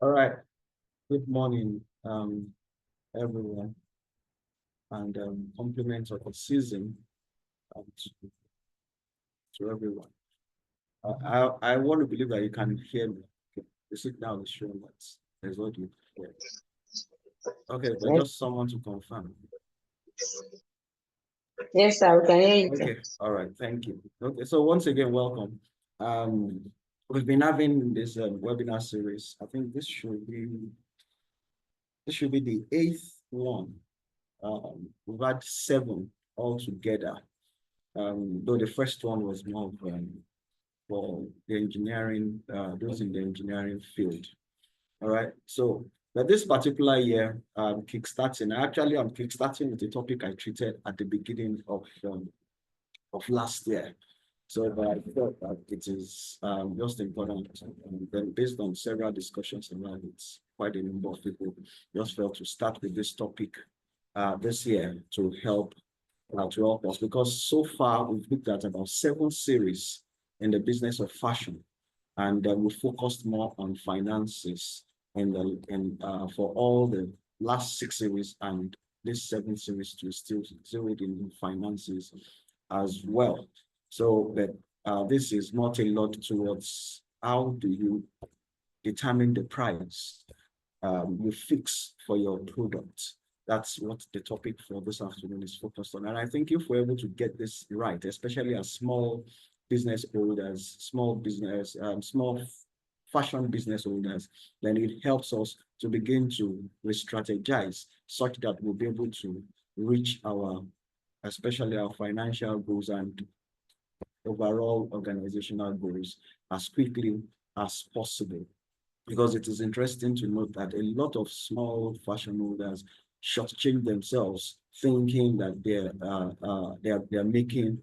All right. Good morning, everyone, and compliments of the season to everyone. I want to believe that you can hear me. Okay. The signal is showing that there's what you hear. Okay, but Yes, just someone to confirm. yes, sir, we can hear you. Okay, all right, thank you. Okay, so once again, welcome. Um, we've been having this webinar series. I think this should be the eighth one. We've had 7 altogether. Though the first one was more of for the engineering, those in the engineering field. All right. So, but this particular year, kickstarting. Actually, I'm kickstarting with a topic I treated at the beginning of last year. So I felt that it is just important. And then based on several discussions around it, quite a number of people just felt to start with this topic this year to help us, because so far we've looked at about 7 series in the business of fashion, and we focused more on finances for all the last 6 series, and this 7th series to still in finances as well. So that this is not a lot towards how do you determine the price you fix for your product. That's what the topic for this afternoon is focused on. And I think if we're able to get this right, especially as small business owners, small fashion business owners, then it helps us to begin to re-strategize such that we'll be able to reach especially our financial goals and overall organizational goals as quickly as possible. Because it is interesting to note that a lot of small fashion holders shortchange themselves, thinking that they're making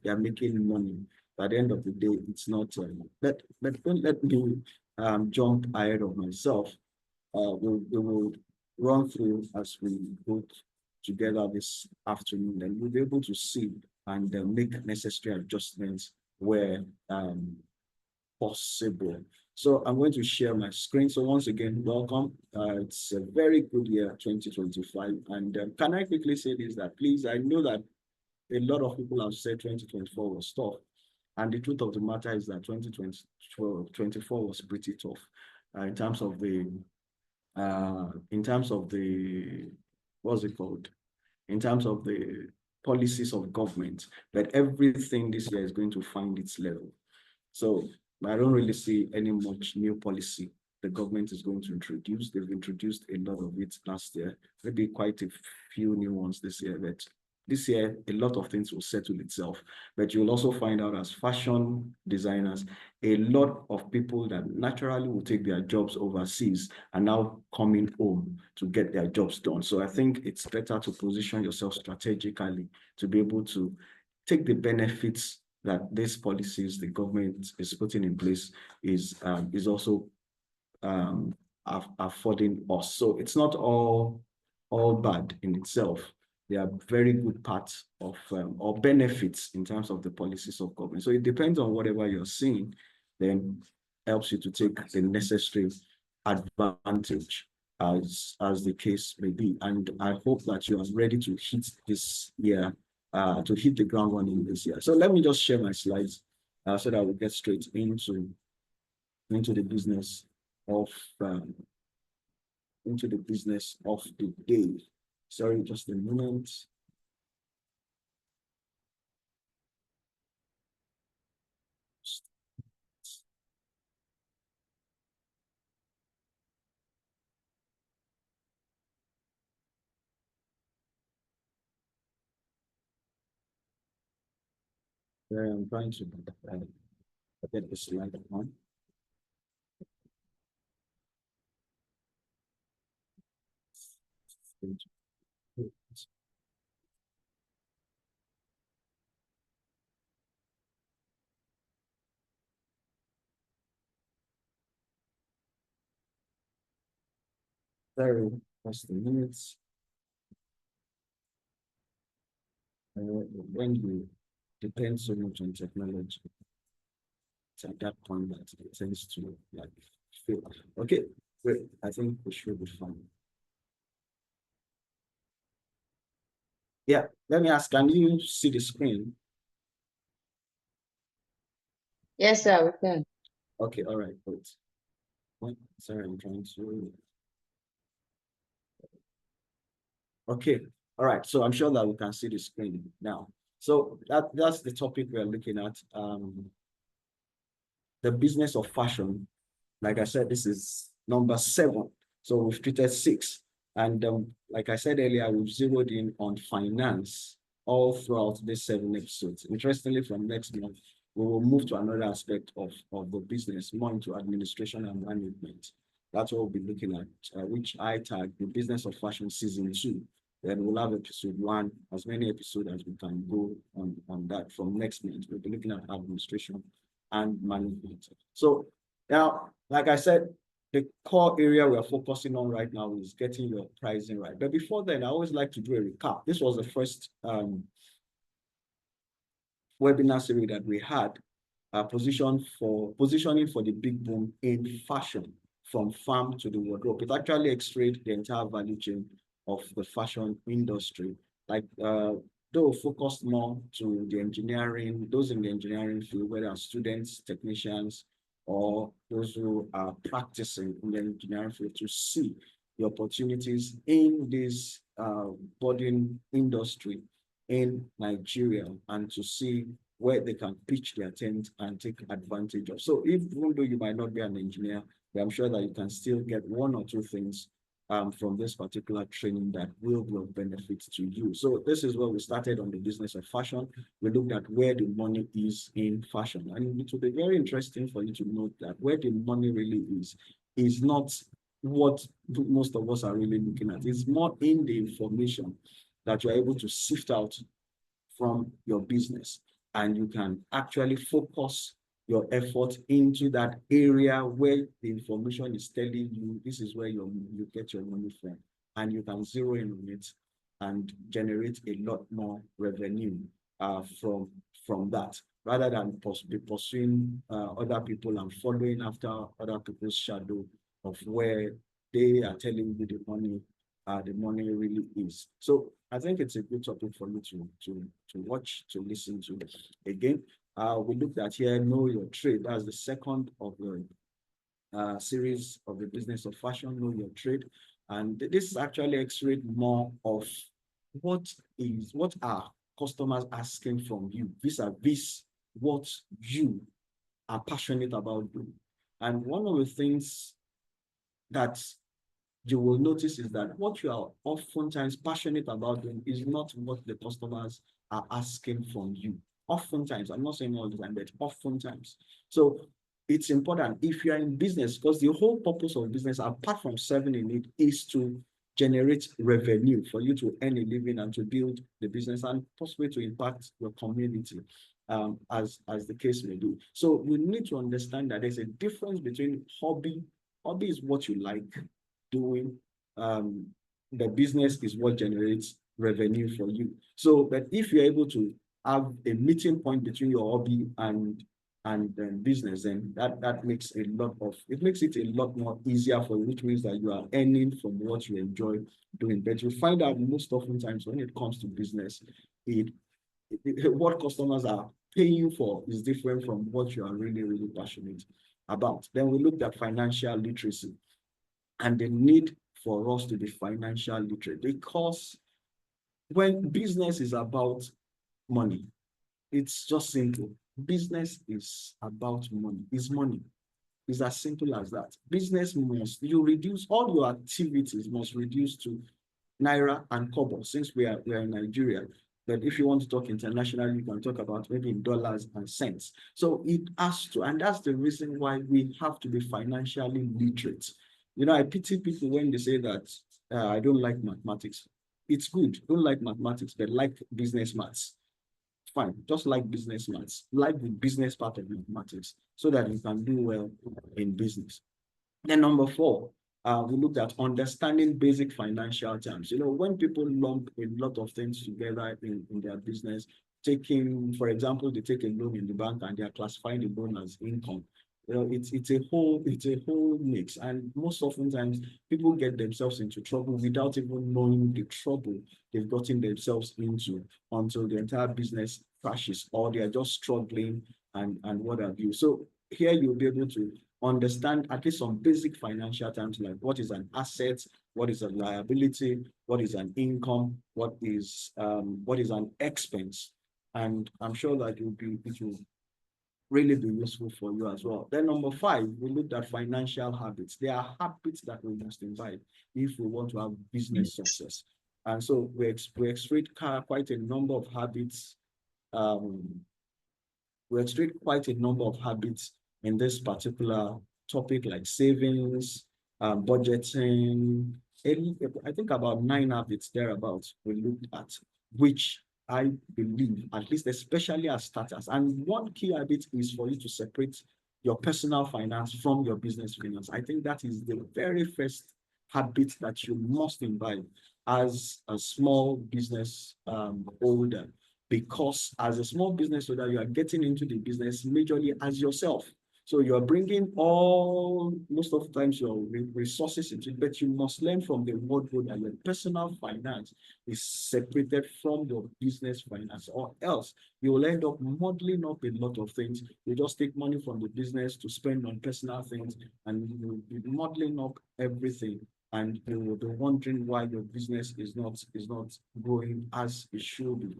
money. But at the end of the day, it's not. But don't let me jump ahead of myself. We will run through as we go together this afternoon, and we'll be able to see and make necessary adjustments where possible. So I'm going to share my screen. So once again, welcome. It's a very good year, 2025. And can I quickly say this, that please, I know that a lot of people have said 2024 was tough. And the truth of the matter is that 2024 was pretty tough in terms of what's it called? In terms of the policies of government, but everything this year is going to find its level. So I don't really see any much new policy the government is going to introduce. They've introduced a lot of it last year, maybe quite a few new ones this year, but this year, a lot of things will settle itself. But you'll also find out, as fashion designers, a lot of people that naturally will take their jobs overseas are now coming home to get their jobs done. So I think it's better to position yourself strategically to be able to take the benefits that these policies the government is putting in place is also affording us. So it's not all bad in itself. There are very good parts of or benefits in terms of the policies of government. So it depends on whatever you're seeing, then helps you to take the necessary advantage as the case may be. And I hope that you are ready to hit this year, to hit the ground running this year. So let me just share my slides so that we get straight into the business of the day. Sorry, just a moment. I'm trying to get the slide on. Sorry, just a minute. When you depend so much on technology, it's at that point that it tends to like fail. Okay, Wait, I think we should be fine. Yeah, let me ask, can you see the screen? Yes, sir, we can. Okay, all right, good. Wait, sorry, I'm trying to. Okay, all right. So I'm sure that we can see the screen now. So that's the topic we're looking at. The business of fashion. Like I said, this is number 7. So we've treated 6. And like I said earlier, we've zeroed in on finance all throughout these 7 episodes. Interestingly, from next month, we will move to another aspect of the business, more into administration and management. That's what we'll be looking at, which I tag the business of fashion season 2. Then we'll have episode 1, as many episodes as we can go on that from next month. We'll be looking at administration and management. So now, like I said, the core area we're focusing on right now is getting your pricing right. But before then, I always like to do a recap. This was the first webinar series that we had, positioning for the big boom in fashion from farm to the wardrobe. It actually x-rayed the entire value chain of the fashion industry. Like though focused more to the engineering, those in the engineering field, whether students, technicians, or those who are practicing in the engineering field, to see the opportunities in this budding industry in Nigeria and to see where they can pitch their tent and take advantage of. So even though you might not be an engineer, but I'm sure that you can still get 1 or 2 things from this particular training that will be of benefit to you. So this is where we started on the business of fashion. We looked at where the money is in fashion. And it will be very interesting for you to note that where the money really is not what most of us are really looking at. It's more in the information that you're able to sift out from your business, and you can actually focus your effort into that area where the information is telling you this is where you get your money from, and you can zero in on it and generate a lot more revenue from that, rather than pursuing other people and following after other people's shadow of where they are telling you the money really is. So I think it's a good topic for you to watch, to listen to. Again, we looked at here, know your trade. That's the second of the series of the business of fashion, know your trade. And this is actually x-rayed more of what are customers asking from you vis-a-vis what you are passionate about doing. And one of the things that you will notice is that what you are oftentimes passionate about doing is not what the customers are asking from you. Oftentimes, I'm not saying all the time, but oftentimes. So it's important if you are in business, because the whole purpose of business, apart from serving a need, is to generate revenue for you to earn a living and to build the business and possibly to impact your community, as the case may be. So you need to understand that there's a difference between hobby. Hobby is what you like doing. The business is what generates revenue for you. So, but if you're able to have a meeting point between your hobby and business, then that makes it makes it a lot more easier for you, which means that you are earning from what you enjoy doing. But you find out most oftentimes when it comes to business, what customers are paying you for is different from what you are really, really passionate about. Then we looked at financial literacy and the need for us to be financial literate, because when business is about money, it's just simple. Business is about money. It's money. It's as simple as that. Business you reduce all your activities must reduce to naira and kobo, since we are in Nigeria. But if you want to talk internationally, you can talk about maybe in dollars and cents. So it has to, and that's the reason why we have to be financially literate. I pity people when they say that I don't like mathematics. It's good, don't like mathematics, but like business maths. Fine, just like business maths, like the business part of mathematics, so that you can do well in business. Then number 4, we looked at understanding basic financial terms. When people lump a lot of things together in their business, for example, they take a loan in the bank and they are classifying the loan as income. You know, it's a whole mix. And most oftentimes people get themselves into trouble without even knowing the trouble they've gotten themselves into until the entire business crashes, or they are just struggling and what have you. So here you'll be able to understand at least some basic financial terms, like what is an asset, what is a liability, what is an income, what is an expense. And I'm sure that it will really be useful for you as well. Then number 5, we looked at financial habits. There are habits that we must imbibe if we want to have business success. And so we extracted quite a number of habits. We extracted quite a number of habits in this particular topic, like savings, budgeting. I think about 9 habits thereabouts we looked at, which I believe, at least especially as starters. And one key habit is for you to separate your personal finance from your business finance. I think that is the very first habit that you must imbibe as a small business owner, because as a small business owner, you are getting into the business majorly as yourself. So you're bringing most of the times, your resources into it, but you must learn from the word that your personal finance is separated from your business finance, or else you will end up modeling up a lot of things. You just take money from the business to spend on personal things, and you will be modeling up everything, and you will be wondering why your business is not growing as it should be.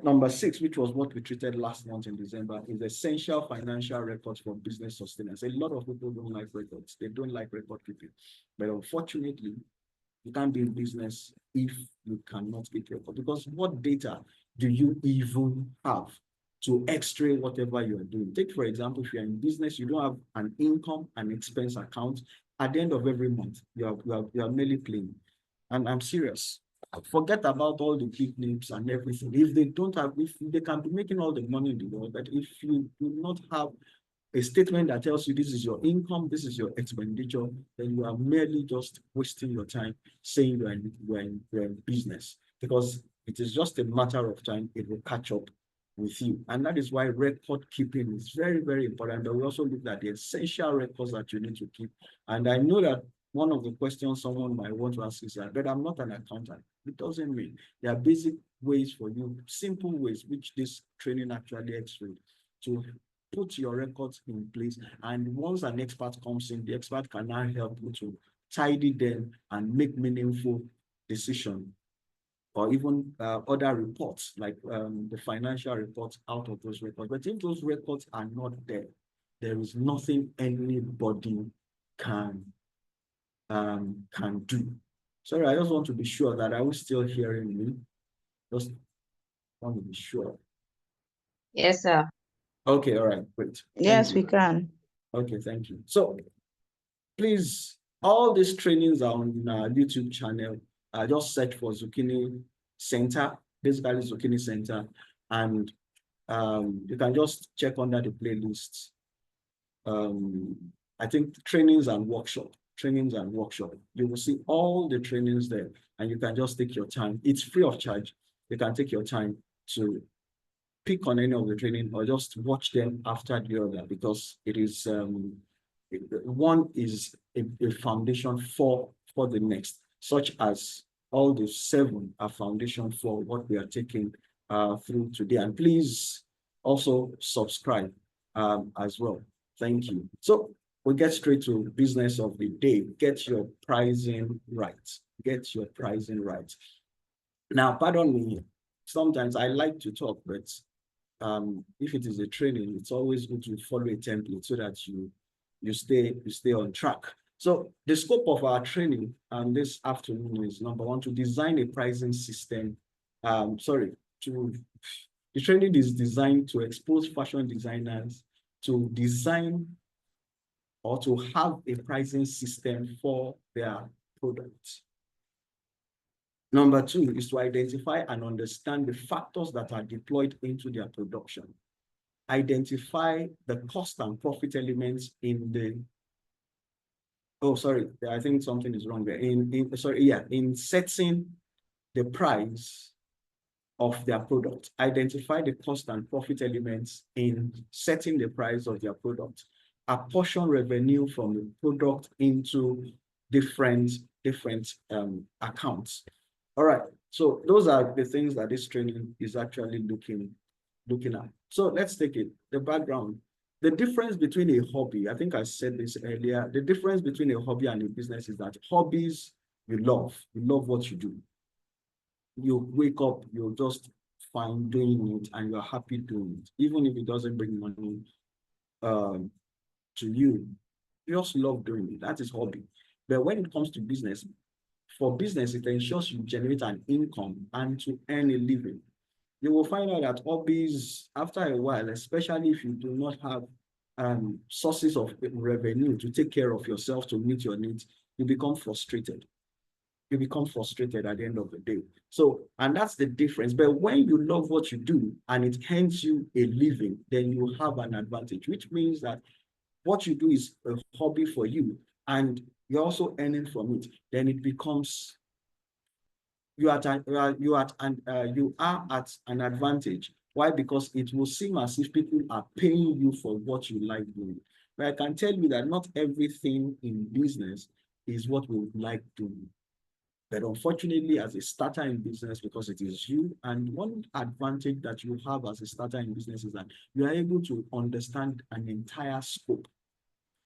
Number 6, which was what we treated last month in December, is essential financial records for business sustenance. A lot of people don't like records. They don't like record keeping. But unfortunately, you can't be in business if you cannot keep record. Because what data do you even have to x-ray whatever you are doing? Take, for example, if you're in business, you don't have an income and expense account. At the end of every month, you are merely playing. And I'm serious. Forget about all the big names and everything. If they can be making all the money in the world, but if you do not have a statement that tells you this is your income, this is your expenditure, then you are merely just wasting your time saying you're in business, because it is just a matter of time it will catch up with you. And that is why record keeping is very, very important. But we also look at the essential records that you need to keep. And I know that one of the questions someone might want to ask is that, but I'm not an accountant. It doesn't mean. There are basic ways for you, simple ways, which this training actually explains, to put your records in place. And once an expert comes in, the expert can now help you to tidy them and make meaningful decisions, or even other reports, like the financial reports out of those records. But if those records are not there, there is nothing anybody can do. Sorry, I just want to be sure that I was still hearing me. Just want to be sure. Yes, sir. Okay, all right, great. Yes, we can. Okay, thank you. So please, all these trainings are on our YouTube channel. Just search for Zucchini Center, basically Zucchini Center, and you can just check under the playlist. I think trainings and workshop. You will see all the trainings there, and you can just take your time. It's free of charge. You can take your time to pick on any of the training, or just watch them after the other, because it is one is a foundation for the next, such as all the 7 are foundation for what we are taking through today. And please also subscribe as well. Thank you. So we'll get straight to business of the day. Get your pricing right. Get your pricing right. Now, pardon me, sometimes I like to talk, but if it is a training, it's always good to follow a template so that you stay on track. So the scope of our training this afternoon is, number 1, to design a pricing system. The training is designed to expose fashion designers to design or to have a pricing system for their products. Number 2 is to identify and understand the factors that are deployed into their production. Identify the cost and profit elements in the, I think something is wrong there. In setting the price of their product. Identify the cost and profit elements in setting the price of their product. apportion revenue from the product into different accounts. All right. So those are the things that this training is actually looking at. So let's take it. The background. The difference between a hobby, I think I said this earlier, the difference between a hobby and a business is that hobbies, you love what you do. You wake up, you're just fine doing it and you're happy doing it, even if it doesn't bring money to you. You just love doing it. That is hobby. But when it comes to business, for business, it ensures you generate an income and to earn a living. You will find out that hobbies, after a while, especially if you do not have sources of revenue to take care of yourself, to meet your needs, you become frustrated. You become frustrated at the end of the day. So, and that's the difference. But when you love what you do and it earns you a living, then you have an advantage, which means that what you do is a hobby for you and you're also earning from it. Then it becomes you are at an advantage. Why? Because it will seem as if people are paying you for what you like doing. But I can tell you that not everything in business is what we would like doing. But unfortunately, as a starter in business, because it is you, and one advantage that you have as a starter in business is that you are able to understand an entire scope.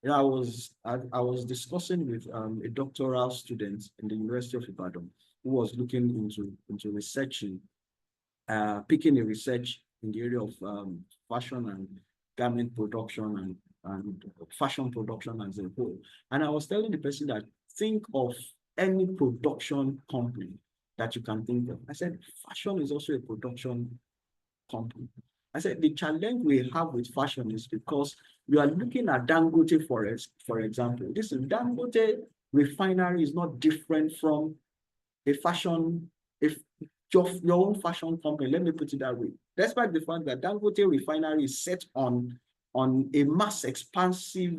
You know, I was discussing with a doctoral student in the University of Ibadan who was looking into researching, picking a research in the area of fashion and garment production and fashion production as a whole. And I was telling the person that think of any production company that you can think of. I said, fashion is also a production company. I said, the challenge we have with fashion is because we are looking at Dangote for example. This Dangote refinery is not different from a fashion, if your own fashion company, let me put it that way. Despite the fact that Dangote refinery is set on a mass expansive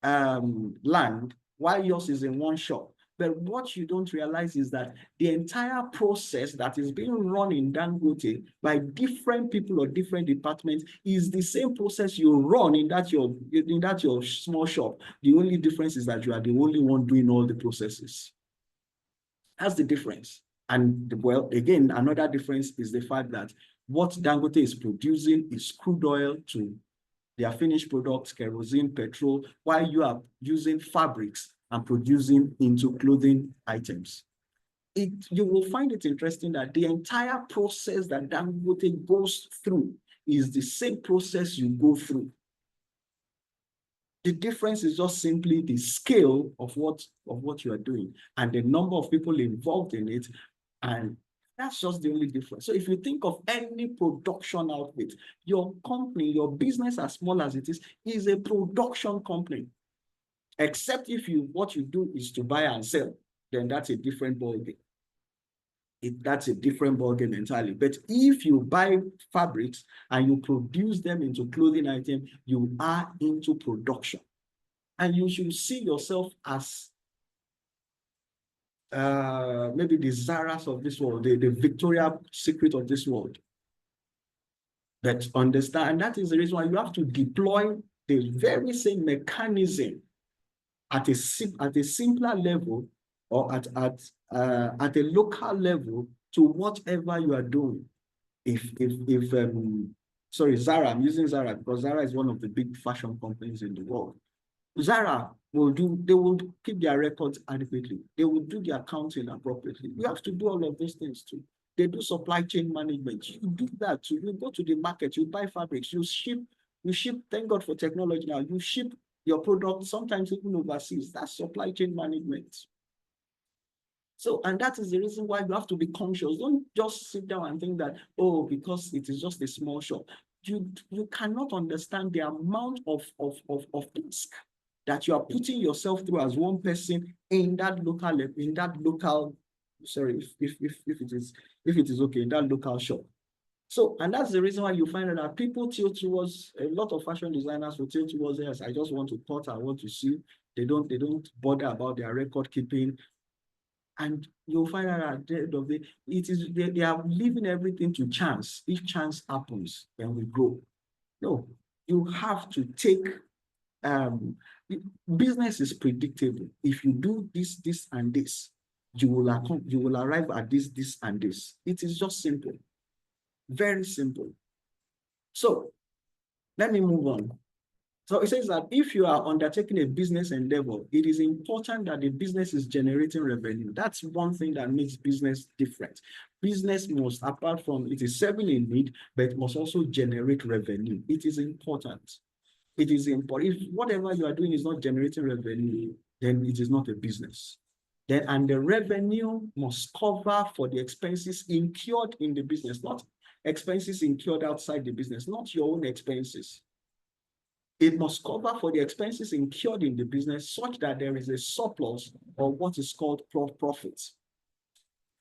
land, while yours is in one shop. But what you don't realize is that the entire process that is being run in Dangote by different people or different departments is the same process you run in that your small shop. The only difference is that you are the only one doing all the processes. That's the difference. And well, again, another difference is the fact that what Dangote is producing is crude oil to their finished products, kerosene, petrol, while you are using fabrics and producing into clothing items. You will find it interesting that the entire process that Dangote goes through is the same process you go through. The difference is just simply the scale of what you are doing and the number of people involved in it, and that's just the only difference. So if you think of any production outfit, your company, your business, as small as it is a production company. Except if what you do is to buy and sell, then that's a different ballgame. That's a different ballgame entirely. But if you buy fabrics and you produce them into clothing items, you are into production. And you should see yourself as maybe the Zara's of this world, the Victoria's Secret of this world. But understand, and that is the reason why you have to deploy the very same mechanism at a simpler level or at a local level to whatever you are doing. Sorry, Zara, I'm using Zara because Zara is one of the big fashion companies in the world. Zara they will keep their records adequately. They will do the accounting appropriately. You have to do all of those things too. They do supply chain management. You do that too. You go to the market, you buy fabrics, you ship, thank God for technology now, you ship your product, sometimes even overseas. That's supply chain management. So, and that is the reason why you have to be conscious. Don't just sit down and think that, oh, because it is just a small shop. You cannot understand the amount of task that you are putting yourself through as one person in that local, sorry, if it is okay, in that local shop. So, and that's the reason why you find that people tilt towards, a lot of fashion designers will tilt towards, yes, I just want to cut, I want to see. They don't bother about their record keeping. And you'll find out at the end of the day, they are leaving everything to chance. If chance happens, then we grow. No, you have to take, business is predictable. If you do this, and this, you will arrive at this, and this. It is just simple. Very simple. So let me move on. So it says that if you are undertaking a business endeavor, it is important that the business is generating revenue. That's one thing that makes business different. Business must, apart from it is serving a need, but it must also generate revenue. It is important. It is important. If whatever you are doing is not generating revenue, then it is not a business. Then, and the revenue must cover for the expenses incurred in the business, not expenses incurred outside the business, not your own expenses. It must cover for the expenses incurred in the business such that there is a surplus or what is called profits.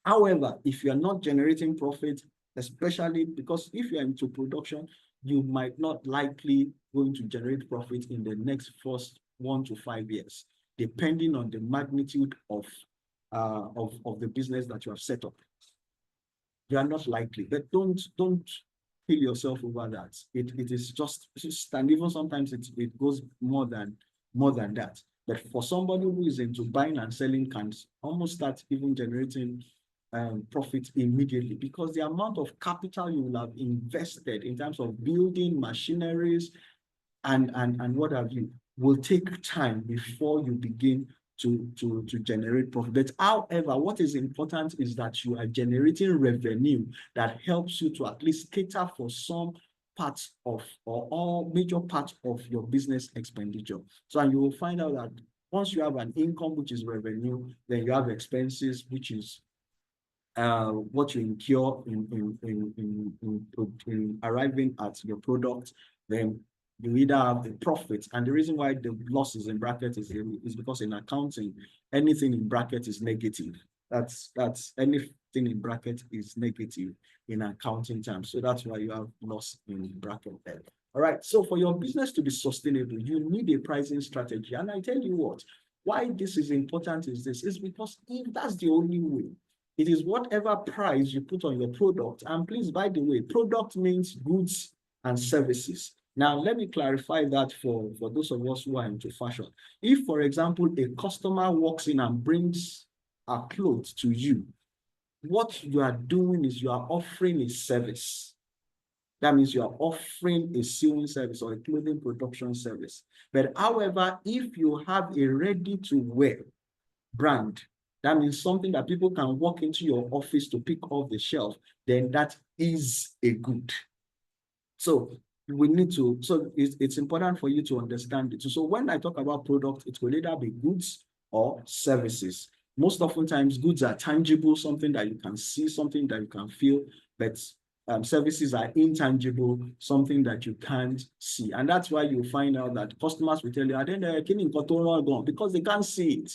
However, if you are not generating profit, especially because if you are into production, you might not likely going to generate profit in the next first 1 to 5 years, depending on the magnitude of the business that you have set up. You are not likely, but don't kill yourself over that. It is just, and even sometimes it goes more than that. But for somebody who is into buying and selling can almost start even generating profit immediately, because the amount of capital you will have invested in terms of building machineries and what have you will take time before you begin to generate profit. But however, what is important is that you are generating revenue that helps you to at least cater for some parts of, or all major parts of your business expenditure. So, and you will find out that once you have an income, which is revenue, then you have expenses, which is what you incur in arriving at your product. Then you either have the profit, and the reason why the loss is in bracket is because in accounting, anything in bracket is negative. That's anything in bracket is negative in accounting terms. So that's why you have loss in bracket there. All right. So for your business to be sustainable, you need a pricing strategy. And I tell you what, why this is important is this, is because if that's the only way, it is whatever price you put on your product. And please, by the way, product means goods and services. Now, let me clarify that for those of us who are into fashion. If, for example, a customer walks in and brings a clothes to you, what you are doing is you are offering a service. That means you are offering a sewing service or a clothing production service. But however, if you have a ready-to-wear brand, that means something that people can walk into your office to pick off the shelf, then that is a good. So we need to, so it's important for you to understand it. So when I talk about product, it will either be goods or services. Most oftentimes, goods are tangible, something that you can see, something that you can feel, but services are intangible, something that you can't see. And that's why you find out that customers will tell you, because they can't see it.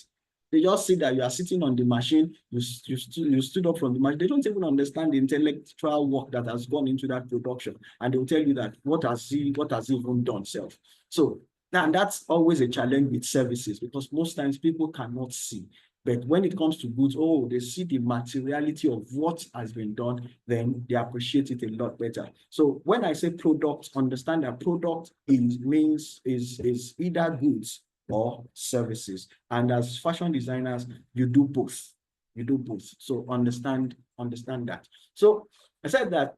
They just see that you are sitting on the machine, you stood up from the machine. They don't even understand the intellectual work that has gone into that production. And they'll tell you that what has he even done self. So that's always a challenge with services, because most times people cannot see. But when it comes to goods, they see the materiality of what has been done, then they appreciate it a lot better. So when I say product, understand that product means either goods or services. And as fashion designers, you do both. You do both. So understand that. So I said that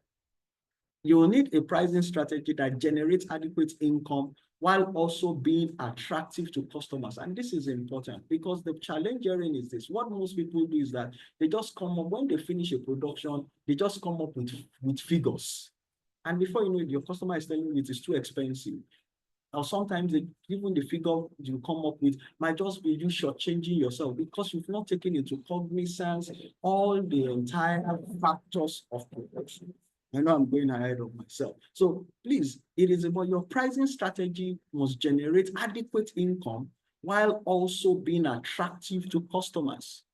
you will need a pricing strategy that generates adequate income while also being attractive to customers. And this is important, because the challenge herein is this. What most people do is that they just come up, when they finish a production, they just come up with figures. And before you know it, your customer is telling you it is too expensive. Or sometimes even the figure you come up with might just be you shortchanging yourself, because you've not taken into cognizance all the entire factors of production. I know I'm going ahead of myself. So please, it is about your pricing strategy must generate adequate income while also being attractive to customers.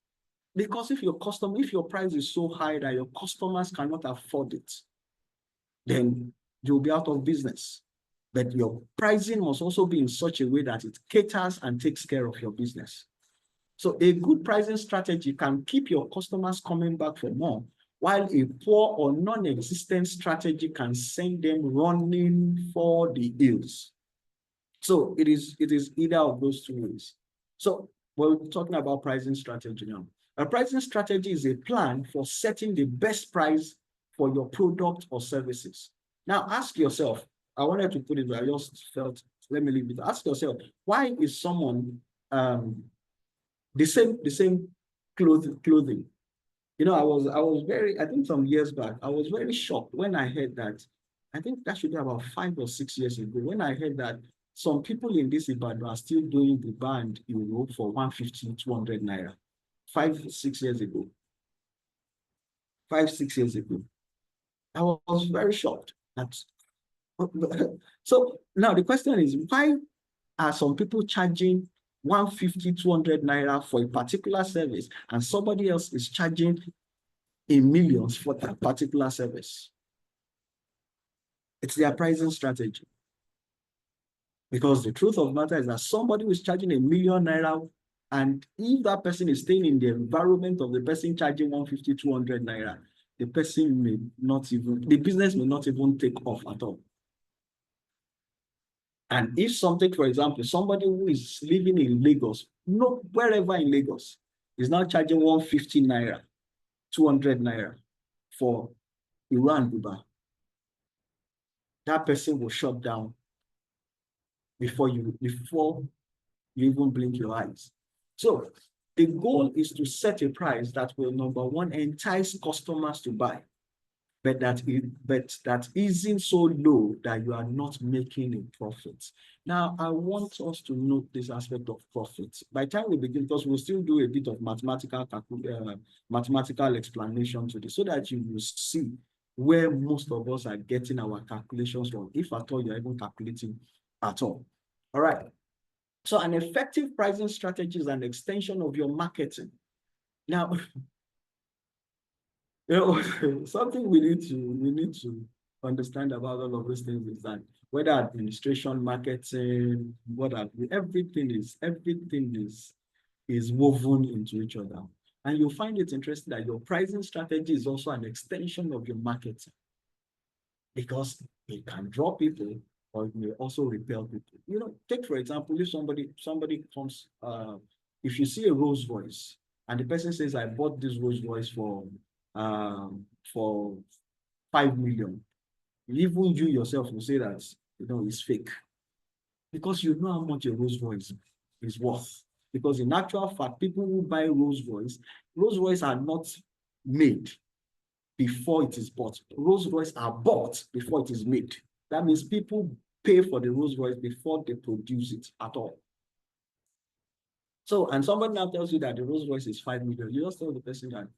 Because if your price is so high that your customers cannot afford it, then you'll be out of business. But your pricing must also be in such a way that it caters and takes care of your business. So a good pricing strategy can keep your customers coming back for more, while a poor or non-existent strategy can send them running for the hills. So it is either of those two ways. So we're talking about pricing strategy now. A pricing strategy is a plan for setting the best price for your product or services. Now ask yourself, I wanted to put it, I just felt, let me leave it. Ask yourself, why is someone the same clothing? You know, I was very, I think some years back, I was very shocked when I heard that. I think that should be about 5 or 6 years ago, when I heard that some people in this Ibadan are still doing the band Europe for 150, 200 naira. 5, 6 years ago. 5, 6 years ago. I was very shocked. So now the question is, why are some people charging 150, 200 naira for a particular service and somebody else is charging in millions for that particular service? It's their pricing strategy. Because the truth of the matter is that somebody who is charging ₦1 million, and if that person is staying in the environment of the person charging 150, 200 naira, the person may not even, the business may not even take off at all. And if something, for example, somebody who is living in Lagos, wherever in Lagos, is now charging 150 naira, 200 naira for Iran Uber, that person will shut down before you even blink your eyes. So the goal is to set a price that will, number one, entice customers to buy, but that isn't so low that you are not making a profit. Now, I want us to note this aspect of profit. By the time we begin, because we'll still do a bit of mathematical explanation to this, so that you will see where most of us are getting our calculations from, if at all you're even calculating at all. All right. So an effective pricing strategy is an extension of your marketing. Now, you know, something we need to understand about all of these things is that whether administration, marketing, everything is woven into each other. And you'll find it interesting that your pricing strategy is also an extension of your marketing, because it can draw people, or it may also repel people. You know, take for example, if somebody comes, if you see a Rolls Royce and the person says, I bought this Rolls Royce for 5 million, even you yourself will say that, you know, it's fake, because you know how much a Rolls Royce is worth. Because in actual fact, people who buy Rolls Royce are not made before it is bought. Rolls Royce are bought before it is made. That means people pay for the Rolls Royce before they produce it at all. So, and somebody now tells you that the Rolls Royce is 5 million. You just tell the person that,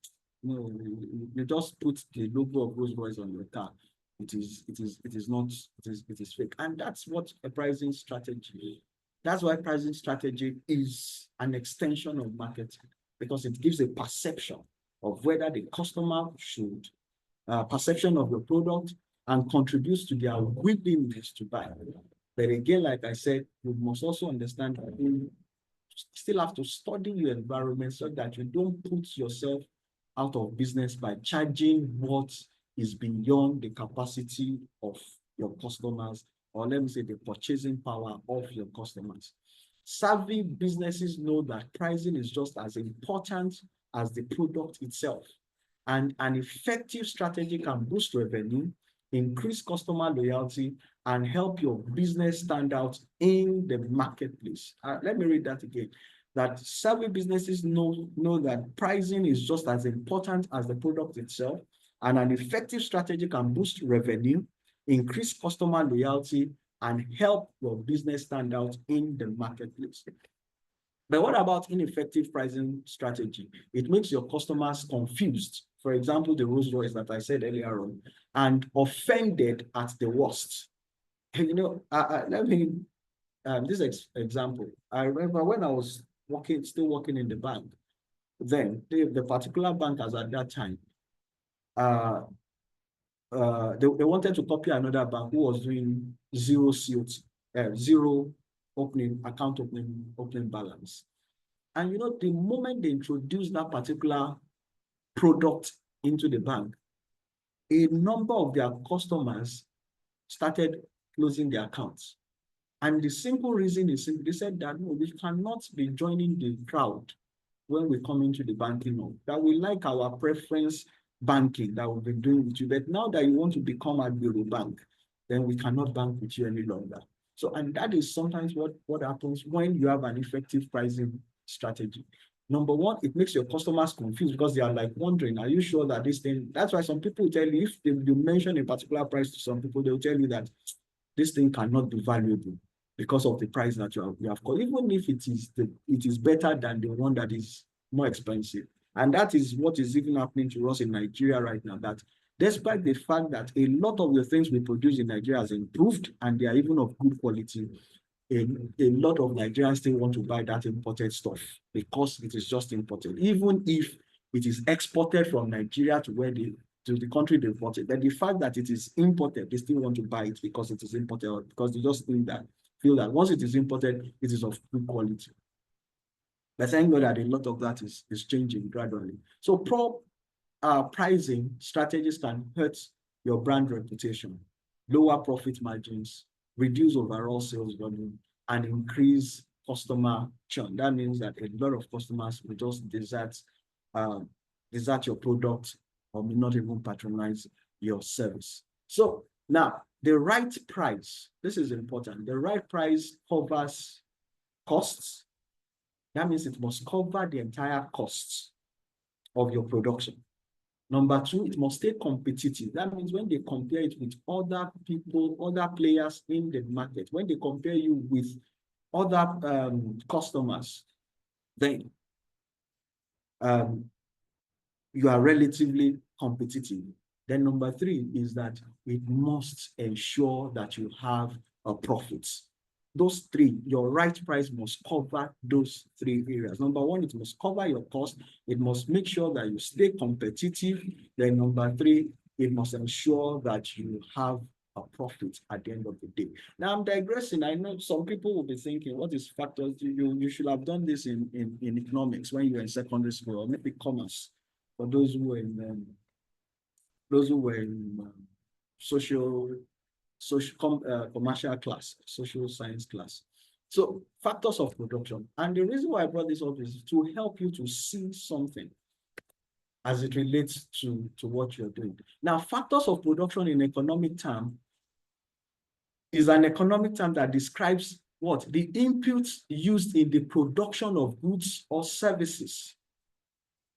no, you just put the logo of Rolls Royce on your car. It is fake. And that's what a pricing strategy is. That's why pricing strategy is an extension of marketing, because it gives a perception of whether the customer should, perception of your product, and contributes to their willingness to buy. But again, like I said, you must also understand that you still have to study your environment so that you don't put yourself out of business by charging what is beyond the capacity of your customers, or let me say the purchasing power of your customers. Savvy businesses know that pricing is just as important as the product itself. And an effective strategy can boost revenue, increase customer loyalty, and help your business stand out in the marketplace. Let me read that again. That savvy businesses know that pricing is just as important as the product itself, and an effective strategy can boost revenue, increase customer loyalty, and help your business stand out in the marketplace. But what about ineffective pricing strategy? It makes your customers confused. For example, the Rolls Royce that I said earlier on, and offended at the worst. You know, let me, this example. I remember when I was still working in the bank, then the particular bankers at that time, they wanted to copy another bank who was doing zero COT, zero account opening balance. And you know, the moment they introduced that particular product into the bank, a number of their customers started closing their accounts. And the simple reason is they said that no, we cannot be joining the crowd when we come into the banking hall, that we like our preference banking that we've been doing with you. But now that you want to become a Bureau Bank, then we cannot bank with you any longer. So, and that is sometimes what happens when you have an effective pricing strategy. Number one, it makes your customers confused because they are like wondering, are you sure that this thing, that's why some people tell you, if you mention a particular price to some people, they'll tell you that this thing cannot be valuable because of the price that you have called, even if it is better than the one that is more expensive. And that is what is even happening to us in Nigeria right now, that despite the fact that a lot of the things we produce in Nigeria has improved and they are even of good quality, a lot of Nigerians still want to buy that imported stuff because it is just imported, even if it is exported from Nigeria to the country they bought it. But the fact that it is imported, they still want to buy it because it is imported, or because they just feel that once it is imported, it is of good quality. But thank God that a lot of that is changing gradually. So poor pricing strategies can hurt your brand reputation, lower profit margins, reduce overall sales volume, and increase customer churn. That means that a lot of customers will just desert your product or may not even patronize your service. So now, the right price, this is important. The right price covers costs. That means it must cover the entire costs of your production. Number two, it must stay competitive. That means when they compare it with other people, other players in the market, when they compare you with other customers, then you are relatively competitive. Then number three is that it must ensure that you have a profit. Those three, your right price must cover those three areas. Number one, it must cover your cost. It must make sure that you stay competitive. Then number three, it must ensure that you have a profit at the end of the day. Now I'm digressing. I know some people will be thinking, what is factors? You should have done this in economics when you were in secondary school, or maybe commerce, for those who were in commercial class, social science class. So factors of production. And the reason why I brought this up is to help you to see something as it relates to what you're doing. Now, factors of production in economic term is an economic term that describes what? The inputs used in the production of goods or services.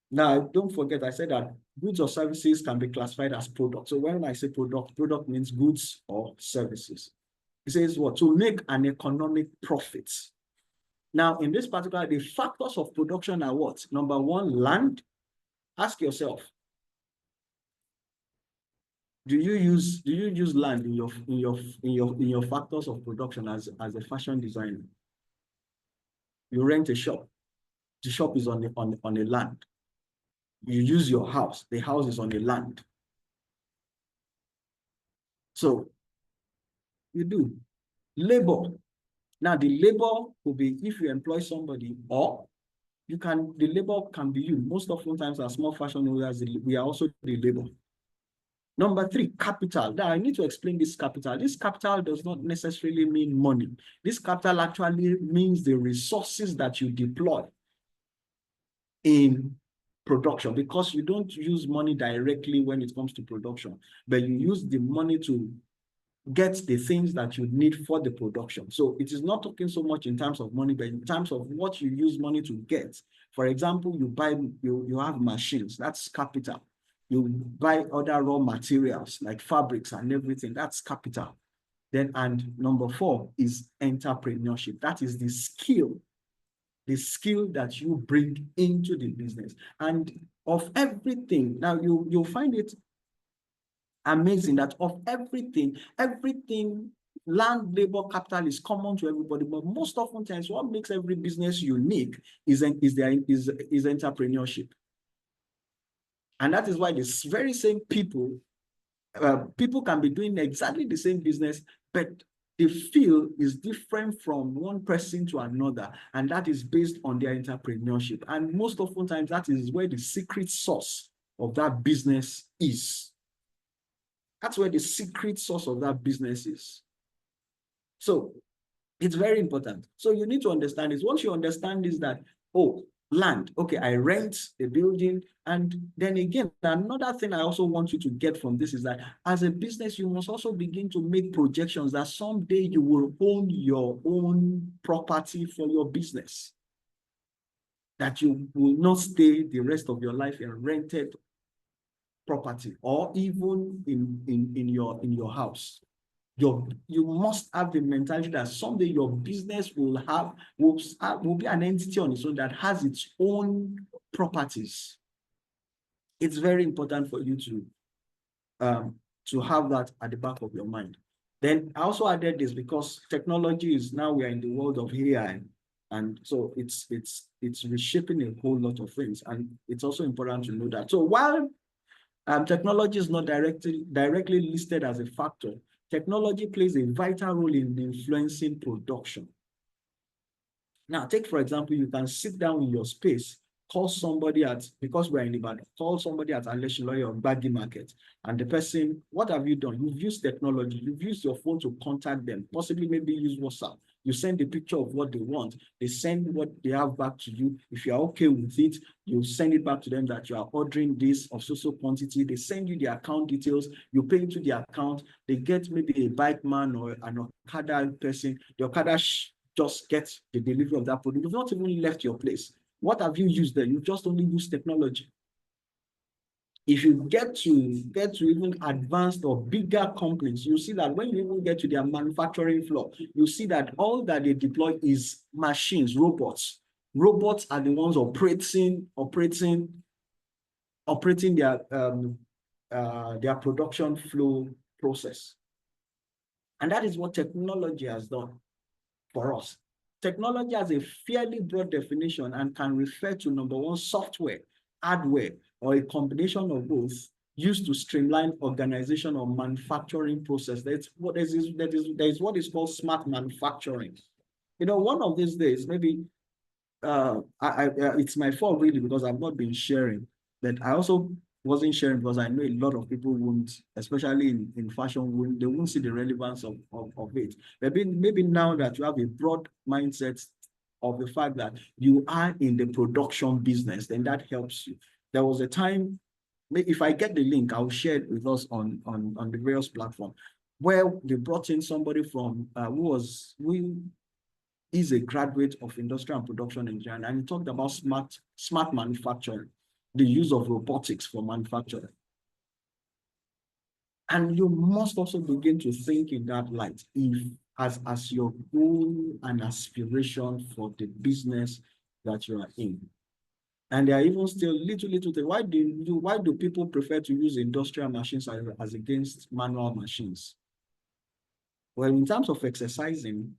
Now, don't forget, I said that goods or services can be classified as products. So when I say product means goods or services. It says what? To make an economic profit. Now, in this particular, the factors of production are what? Number one, land. Ask yourself, do you use land in your factors of production as a fashion designer? You rent a shop. The shop is on a land. You use your house. The house is on the land. So you do labor. Now the labor will be if you employ somebody, or the labor can be you. Most often times as small fashion owners, we are also the labor. Number three, capital. Now I need to explain this capital. This capital does not necessarily mean money. This capital actually means the resources that you deploy in production, because you don't use money directly when it comes to production, but you use the money to get the things that you need for the production. So it is not talking so much in terms of money, but in terms of what you use money to get. For example, you have machines, that's capital. You buy other raw materials like fabrics and everything, that's capital. Then, and number four is entrepreneurship. That is the skill that you bring into the business. And of everything, now you'll find it amazing that of everything, land, labor, capital is common to everybody, but most often times what makes every business unique is entrepreneurship. And that is why this very same people can be doing exactly the same business, but the feel is different from one person to another, and that is based on their entrepreneurship. And most often times that is where the secret sauce of that business is. That's where the secret source of that business is. So it's very important. So you need to understand this. Once you understand this, that, oh, land, okay, I rent a building. And then again, another thing I also want you to get from this is that as a business, you must also begin to make projections that someday you will own your own property for your business. That you will not stay the rest of your life in rented property or even in your house. You must have the mentality that someday your business will be an entity on its own that has its own properties. It's very important for you to have that at the back of your mind. Then I also added this because technology is now, we are in the world of AI. And so it's reshaping a whole lot of things. And it's also important to know that. So while technology is not directly listed as a factor, technology plays a vital role in influencing production. Now, take, for example, you can sit down in your space, call somebody because we're in Ibadan, call somebody at Aleshiloye or Baggy Market, and the person, what have you done? You've used technology, you've used your phone to contact them, possibly maybe use WhatsApp. You send a picture of what they want. They send what they have back to you. If you're okay with it, you send it back to them that you are ordering this of so quantity. They send you the account details. You pay into the account. They get maybe a bike man or an Okada person. The Okada just gets the delivery of that product. You've not even left your place. What have you used there? You've just only used technology. If you get to even advanced or bigger companies, you see that when you even get to their manufacturing floor, you see that all that they deploy is machines, robots. Robots are the ones operating their production flow process. And that is what technology has done for us. Technology has a fairly broad definition and can refer to, number one, software, hardware, or a combination of both used to streamline organization or manufacturing process. There is what is called smart manufacturing. One of these days, maybe it's my fault really because I've not been sharing, but I also wasn't sharing because I know a lot of people won't, especially in fashion, they won't see the relevance of it. Maybe now that you have a broad mindset of the fact that you are in the production business, then that helps you. There was a time, if I get the link, I'll share it with us on the various platforms, where they brought in somebody from who is a graduate of industrial and production engineering, and he talked about smart manufacturing, the use of robotics for manufacturing. And you must also begin to think in that light, as your goal and aspiration for the business that you are in. And there are even still little things. Why do people prefer to use industrial machines as against manual machines? Well, in terms of exercising,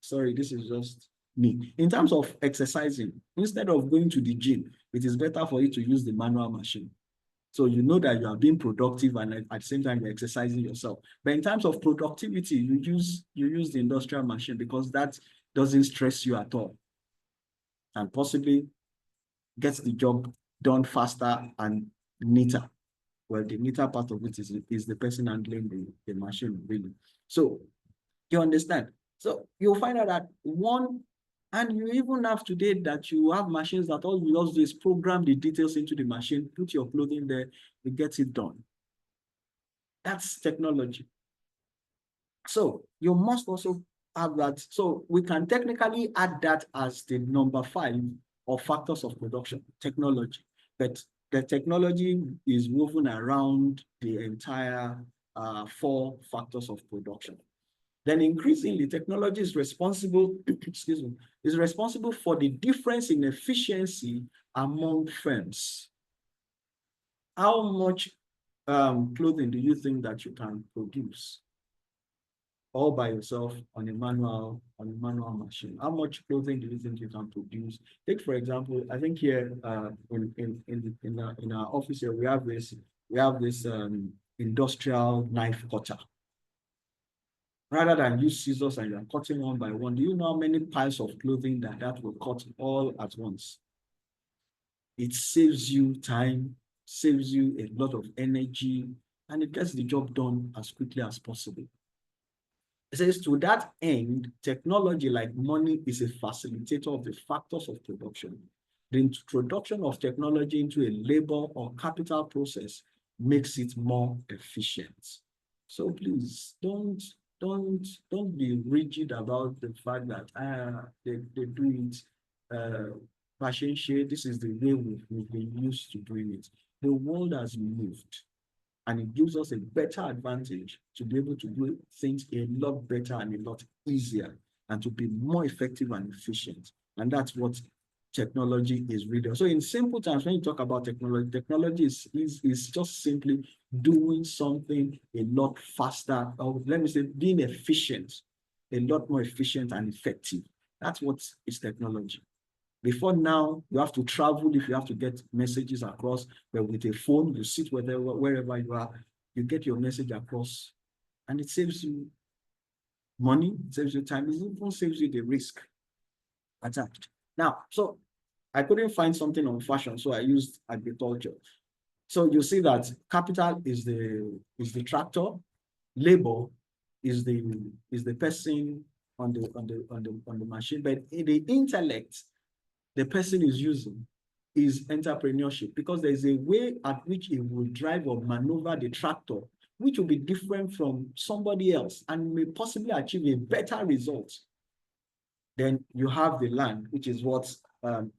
sorry, this is just me. In terms of exercising, instead of going to the gym, it is better for you to use the manual machine. So you know that you are being productive and at the same time you're exercising yourself. But in terms of productivity, you use the industrial machine because that doesn't stress you at all and possibly gets the job done faster and neater. Well, the neater part of it is the person handling the machine, really. So you understand? So you'll find out that and you even have today that you have machines that all you do is program the details into the machine, put your clothing there, it gets it done. That's technology. So you must also have that. So we can technically add that as the number 5 of factors of production, technology. But the technology is woven around the entire 4 factors of production. Then increasingly, technology is responsible, is responsible for the difference in efficiency among firms. How much clothing do you think that you can produce all by yourself on a manual machine? How much clothing do you think you can produce? Take, for example, I think here in our office here, we have this industrial knife cutter. Rather than use scissors and you're cutting one by one, do you know how many piles of clothing that will cut all at once? It saves you time, saves you a lot of energy, and it gets the job done as quickly as possible. It says, to that end, technology like money is a facilitator of the factors of production. The introduction of technology into a labor or capital process makes it more efficient. So please don't be rigid about the fact that they do it this is the way we've been used to doing it. The world has moved, and it gives us a better advantage to be able to do things a lot better and a lot easier, and to be more effective and efficient. And that's what technology is really. So in simple terms, when you talk about technology, technology is just simply doing something a lot faster, or let me say, being efficient, a lot more efficient and effective. That's what is technology. Before now, you have to travel if you have to get messages across, but with a phone, you sit wherever you are, you get your message across, and it saves you money, it saves you time, it even saves you the risk attached. Now, so I couldn't find something on fashion, so I used agriculture. So you see that capital is the tractor, labor is the person on the machine, but in the intellect the person is using is entrepreneurship, because there's a way at which it will drive or maneuver the tractor, which will be different from somebody else and may possibly achieve a better result. Then you have the land, which is what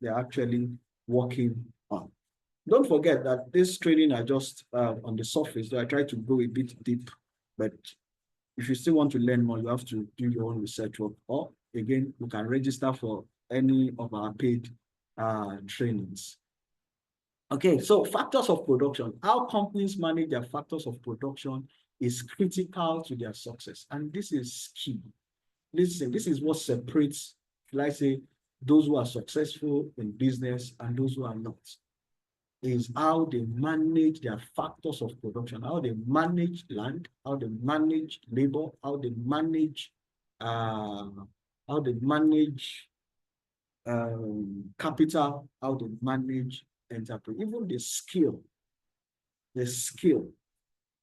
they're actually working on. Don't forget that this training are just on the surface, so I try to go a bit deep, but if you still want to learn more, you have to do your own research work, or again, you can register for any of our paid trainings. Okay, so factors of production. How companies manage their factors of production is critical to their success, and this is key. Listen, this is what separates, like I say, those who are successful in business and those who are not, is how they manage their factors of production, how they manage land, how they manage labor, how they manage capital, how they manage enterprise, even the skill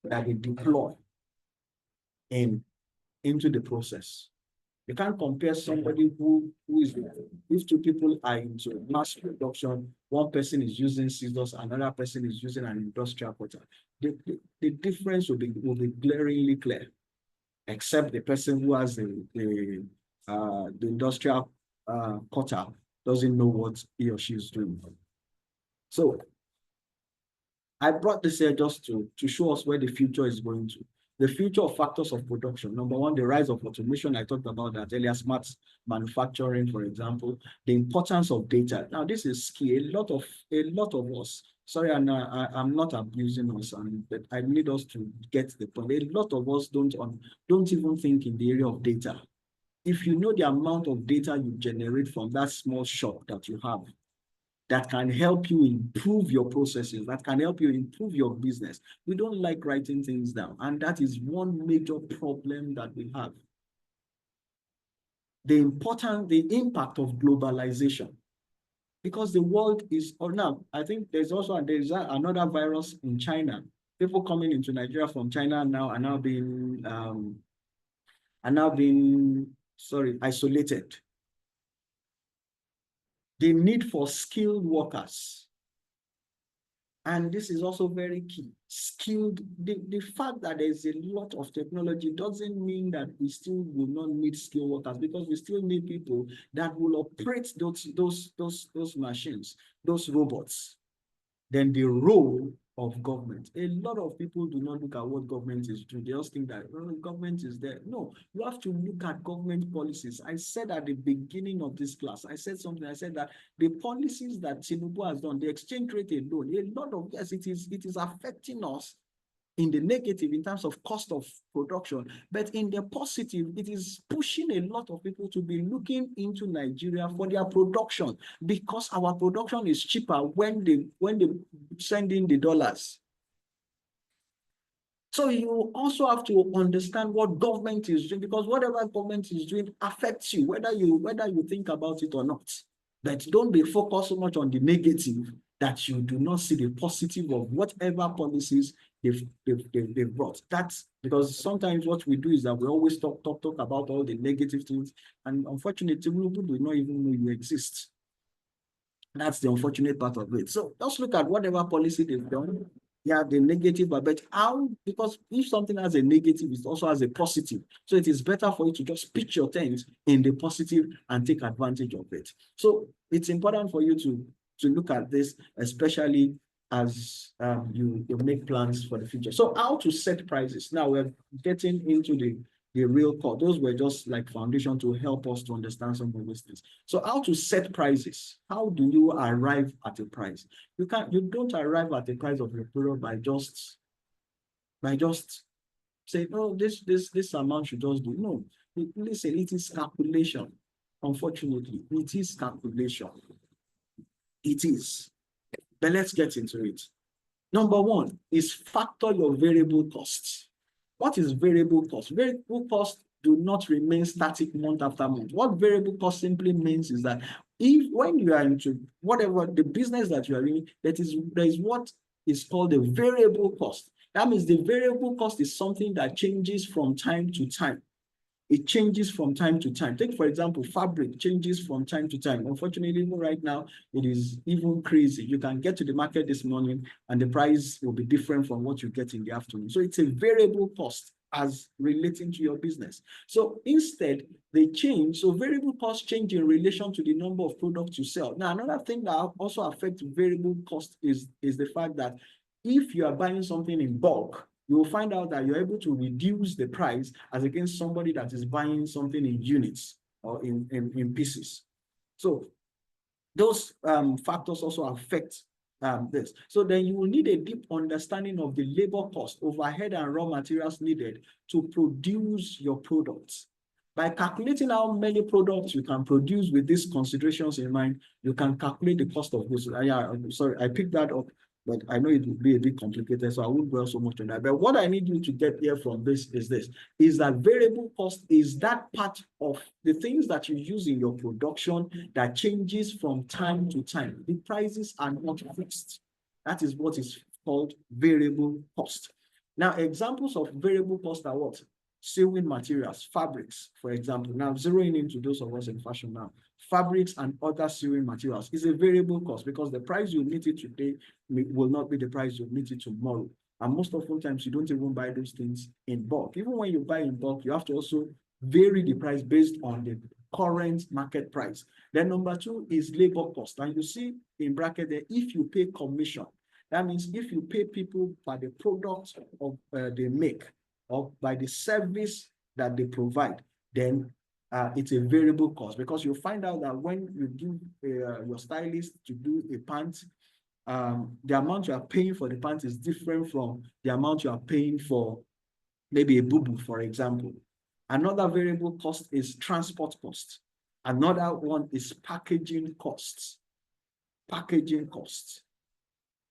that they deploy into the process. You can't compare somebody who is, if two people are into mass production, one person is using scissors, another person is using an industrial cutter. The difference will be glaringly clear, except the person who has the industrial cutter doesn't know what he or she is doing. So I brought this here just to show us where the future is going to. The future of factors of production. Number one, the rise of automation. I talked about that earlier, smart manufacturing, for example. The importance of data. Now, this is key. A lot of us, sorry, I'm not abusing us, but I need us to get the point. A lot of us don't even think in the area of data. If you know the amount of data you generate from that small shop that you have, that can help you improve your processes, that can help you improve your business. We don't like writing things down, and that is one major problem that we have. The impact of globalization, because the world is, or now, I think there's another virus in China. People coming into Nigeria from China now are now being isolated. The need for skilled workers. And this is also very key. Skilled, the fact that there's a lot of technology doesn't mean that we still will not need skilled workers, because we still need people that will operate those machines, those robots. Then the role of government. A lot of people do not look at what government is doing. They just think that government is there. No, you have to look at government policies. I said at the beginning of this class, I said that the policies that Tinubu has done, the exchange rate alone, a lot of yes, it is affecting us in the negative in terms of cost of production, but in the positive, it is pushing a lot of people to be looking into Nigeria for their production, because our production is cheaper when they send in the dollars. So you also have to understand what government is doing, because whatever government is doing affects you, whether you think about it or not. But don't be focused so much on the negative. that you do not see the positive of whatever policies they've brought. That's because sometimes what we do is that we always talk about all the negative things, and unfortunately, people do not even know you exist. That's the unfortunate part of it. So just look at whatever policy they've done. Yeah, the negative, but how, because if something has a negative, it also has a positive. So it is better for you to just pitch your tent in the positive and take advantage of it. So it's important for you to look at this, especially as you make plans for the future. So how to set prices. Now we're getting into the real core. Those were just like foundation to help us to understand some of these things. So how to set prices? How do you arrive at a price? You don't arrive at the price of your product by just saying, oh, this amount should just do. No, listen, it is calculation. Unfortunately, it is calculation. It is. But let's get into it. Number one is factor your variable costs. What is variable cost? Variable costs do not remain static month after month. What variable cost simply means is that when you are into whatever the business that you are in, there is what is called a variable cost. That means the variable cost is something that changes from time to time. It changes from time to time. Take, for example, fabric changes from time to time. Unfortunately, even right now, it is even crazy. You can get to the market this morning and the price will be different from what you get in the afternoon. So it's a variable cost as relating to your business. So instead, they change. So variable costs change in relation to the number of products you sell. Now, another thing that also affects variable cost is the fact that if you are buying something in bulk, you will find out that you're able to reduce the price as against somebody that is buying something in units or in pieces. So those factors also affect this. So then you will need a deep understanding of the labor cost, overhead, and raw materials needed to produce your products. By calculating how many products you can produce with these considerations in mind, you can calculate the cost of goods. Sorry, I picked that up, but I know it will be a bit complicated, so I won't dwell so much on that. But what I need you to get here from this is that variable cost is that part of the things that you use in your production that changes from time to time. The prices are not fixed. That is what is called variable cost. Now, examples of variable cost are what? Sewing materials, fabrics, for example. Now, zeroing into those of us in fashion now. Fabrics and other sewing materials is a variable cost because the price you meet it today will not be the price you meet it tomorrow. And most often times, you don't even buy those things in bulk. Even when you buy in bulk, you have to also vary the price based on the current market price. Then number two is labor cost. And you see in bracket there, if you pay commission, that means if you pay people by the product of they make or by the service that they provide, then it's a variable cost because you'll find out that when you give your stylist to do a pant, the amount you are paying for the pant is different from the amount you are paying for maybe a boo-boo, for example. Another variable cost is transport cost. Another one is packaging costs. Packaging costs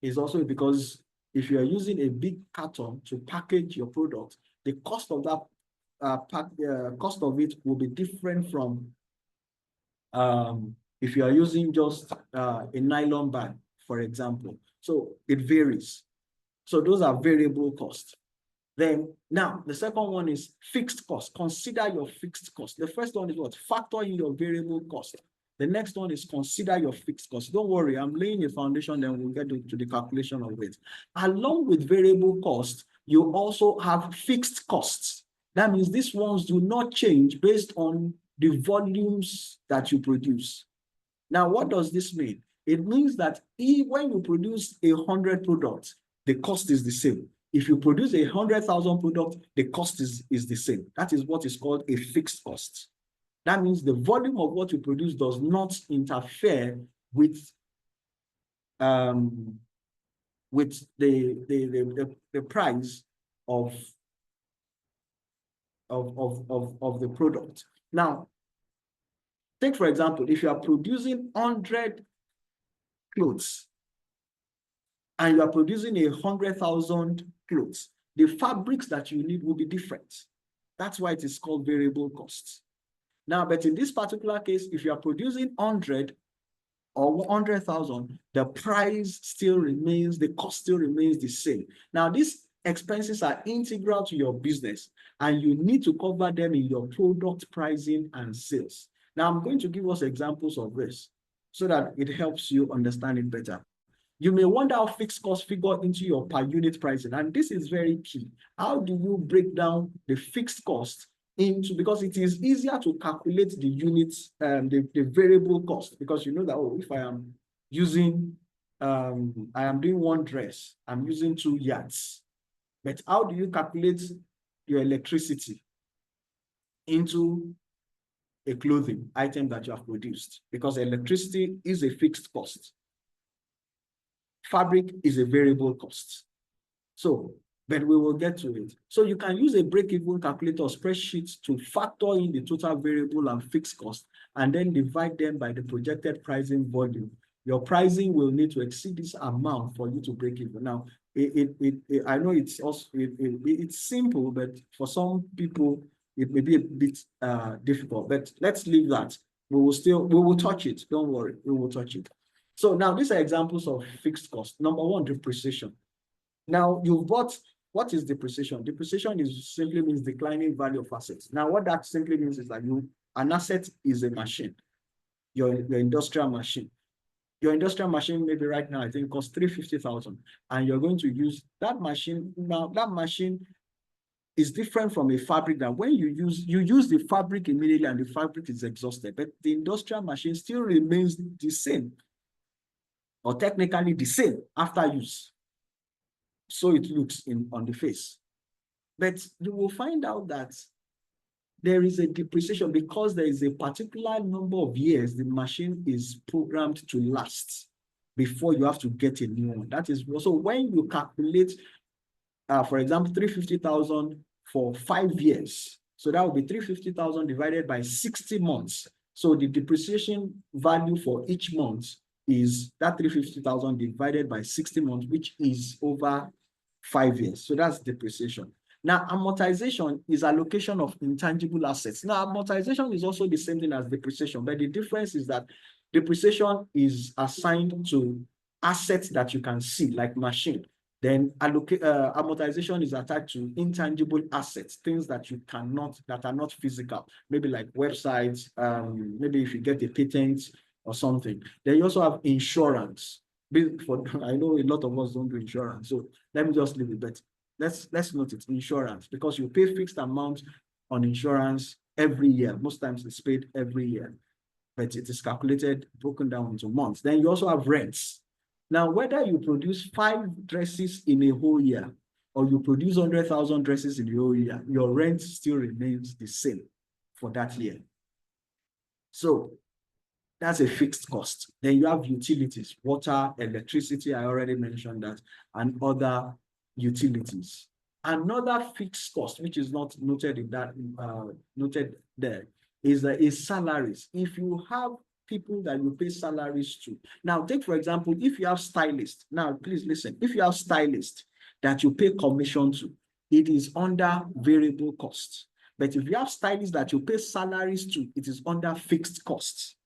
is also because if you are using a big carton to package your product, the cost of that cost of it will be different from if you are using just a nylon bag, for example. So it varies. So those are variable costs. Then now the second one is fixed cost. Consider your fixed cost. The first one is what? Factor in your variable cost. The next one is consider your fixed cost. Don't worry, I'm laying a foundation, then we'll get to the calculation of it. Along with variable cost, you also have fixed costs. That means these ones do not change based on the volumes that you produce. Now, what does this mean? It means that when you produce 100 products, the cost is the same. If you produce 100,000 products, the cost is the same. That is what is called a fixed cost. That means the volume of what you produce does not interfere with the price of the product. Now, take for example, if you are producing 100 clothes and you are producing 100,000 clothes, the fabrics that you need will be different. That's why it is called variable costs. Now, but in this particular case, if you are producing 100 or 100,000, the price still remains, the cost still remains the same. Now, these expenses are integral to your business, and you need to cover them in your product pricing and sales. Now, I'm going to give us examples of this so that it helps you understand it better. You may wonder how fixed costs figure into your per unit pricing, and this is very key. How do you break down the fixed cost into, because it is easier to calculate the units, the variable cost, because you know that, oh, if I am using, I am doing one dress, I'm using 2 yards. But how do you calculate your electricity into a clothing item that you have produced? Because electricity is a fixed cost. Fabric is a variable cost. So, but we will get to it. So you can use a break-even calculator or spreadsheet to factor in the total variable and fixed cost, and then divide them by the projected pricing volume. Your pricing will need to exceed this amount for you to break even. Now, I know it's also it's simple, but for some people it may be a bit difficult. But let's leave that. We will touch it. Don't worry, we will touch it. So now these are examples of fixed cost. Number one, depreciation. Now you've bought, what is depreciation? Depreciation simply means declining value of assets. Now what that simply means is that an asset is a machine, your industrial machine. Your industrial machine maybe right now I think costs 350,000, and you're going to use that machine. Now that machine is different from a fabric that when you use the fabric immediately and the fabric is exhausted, but the industrial machine still remains the same, or technically the same after use. So it looks on the face. But you will find out that there is a depreciation because there is a particular number of years the machine is programmed to last before you have to get a new one. That is, so when you calculate, for example, 350,000 for 5 years, so that would be 350,000 divided by 60 months. So the depreciation value for each month is that 350,000 divided by 60 months, which is over 5 years. So that's depreciation. Now, amortization is allocation of intangible assets. Now, amortization is also the same thing as depreciation, but the difference is that depreciation is assigned to assets that you can see, like machine. Then amortization is attached to intangible assets, things that you cannot, that are not physical, maybe like websites, maybe if you get a patent or something. Then you also have insurance. I know a lot of us don't do insurance, so let me just leave it. But let's note it, insurance, because you pay fixed amount on insurance every year. Most times it's paid every year, but it is calculated, broken down into months. Then you also have rents. Now, whether you produce 5 dresses in a whole year or you produce 100,000 dresses in a whole year, your rent still remains the same for that year. So that's a fixed cost. Then you have utilities, water, electricity, I already mentioned that, and other utilities. Another fixed cost, which is not noted in that, noted there, is salaries. If you have people that you pay salaries to. Now, take for example, if you have stylists, now please listen, if you have stylists that you pay commission to, it is under variable costs. But if you have stylists that you pay salaries to, it is under fixed costs,